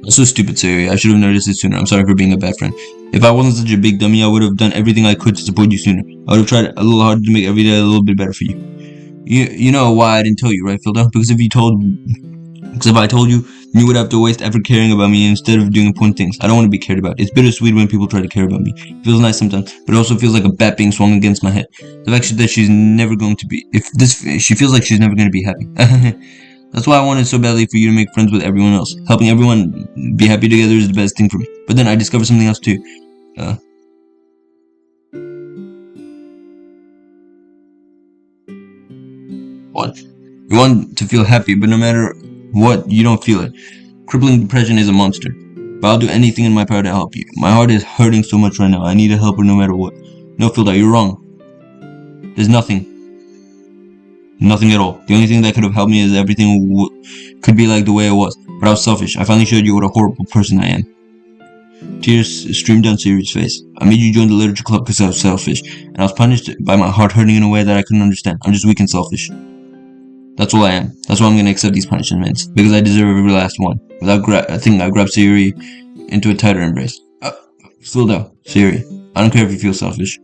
So stupid, Sayuri. I should have noticed it sooner. I'm sorry for being a bad friend. If I wasn't such a big dummy, I would have done everything I could to support you sooner. I would have tried a little harder to make every day a little bit better for you. You know why I didn't tell you, right, Philda? Because if I told you, you would have to waste effort caring about me instead of doing important things. I don't want to be cared about. It's bittersweet when people try to care about me. It feels nice sometimes, but it also feels like a bat being swung against my head. The fact that she's never going to be, she feels like she's never going to be happy. That's why I wanted so badly for you to make friends with everyone else. Helping everyone be happy together is the best thing for me. But then I discovered something else too. What? You want to feel happy, but no matter what, you don't feel it. Crippling depression is a monster. But I'll do anything in my power to help you. My heart is hurting so much right now. I need a helper no matter what. No, Philda, you're wrong. There's nothing. Nothing at all. The only thing that could have helped me is everything could be like the way it was. But I was selfish. I finally showed you what a horrible person I am. Tears streamed down Sayuri's face. I made you join the literature club because I was selfish. And I was punished by my heart hurting in a way that I couldn't understand. I'm just weak and selfish. That's all I am. That's why I'm going to accept these punishments. Because I deserve every last one. I think I grabbed Sayuri into a tighter embrace. Philda, Sayuri, I don't care if you feel selfish.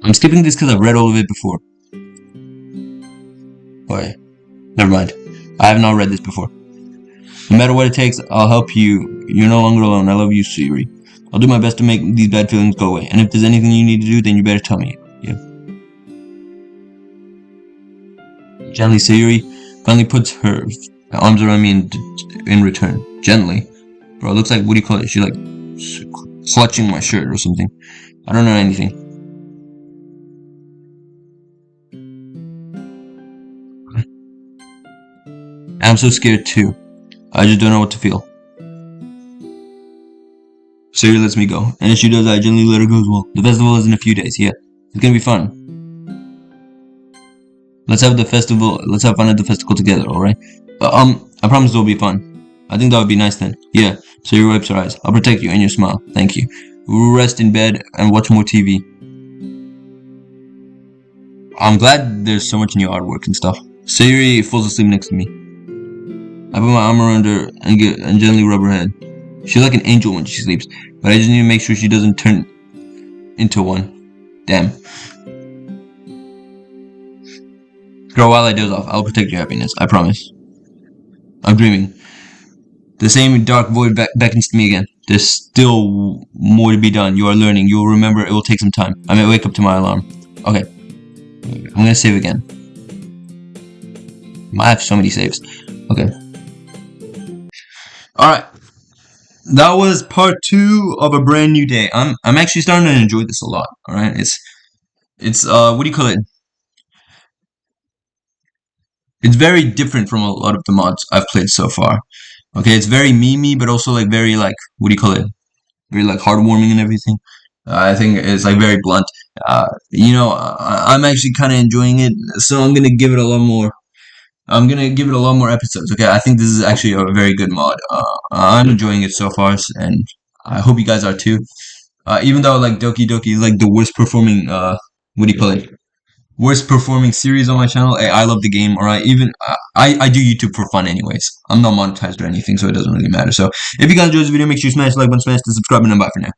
I'm skipping this because I've read all of it before. Wait, never mind. I have not read this before. No matter what it takes, I'll help you. You're no longer alone. I love you, Sayuri. I'll do my best to make these bad feelings go away. And if there's anything you need to do, then you better tell me. Yeah. Gently, Sayuri finally puts her arms around me in return. Gently. Bro, it looks like, what do you call it? She's like clutching my shirt or something. I don't know anything. I'm so scared too. I just don't know what to feel. Sayuri lets me go, and as she does, I gently let her go as well. The festival is in a few days, yeah. It's gonna be fun. Let's have fun at the festival together, alright? I promise it'll be fun. I think that would be nice then. Yeah, Sayuri wipes her eyes. I'll protect you and your smile. Thank you. We'll rest in bed and watch more TV. I'm glad there's so much new artwork and stuff. Sayuri falls asleep next to me. I put my arm around her and gently rub her head. She's like an angel when she sleeps, but I just need to make sure she doesn't turn into one. Damn. Girl, while I doze off, I'll protect your happiness. I promise. I'm dreaming. The same dark void beckons to me again. There's still more to be done. You are learning. You will remember. It will take some time. I may wake up to my alarm. Okay. I'm gonna save again. I have so many saves. Okay. Alright. That was part 2 of a brand new day. I'm actually starting to enjoy this a lot. Alright. It's what do you call it? It's very different from a lot of the mods I've played so far. Okay, it's very memey, but also like very like what do you call it? Very like heartwarming and everything. I think it's like very blunt. I'm actually kind of enjoying it, so I'm gonna give it a lot more. I'm gonna give it a lot more episodes. Okay, I think this is actually a very good mod. I'm enjoying it so far, and I hope you guys are too. Even though like Doki Doki is like the worst performing what do you call it? Worst performing series on my channel. I love the game. All right, even I do YouTube for fun anyways. I'm not monetized or anything, so it doesn't really matter. So if you guys enjoyed this video, make sure you smash the like button, smash the subscribe button, and bye for now.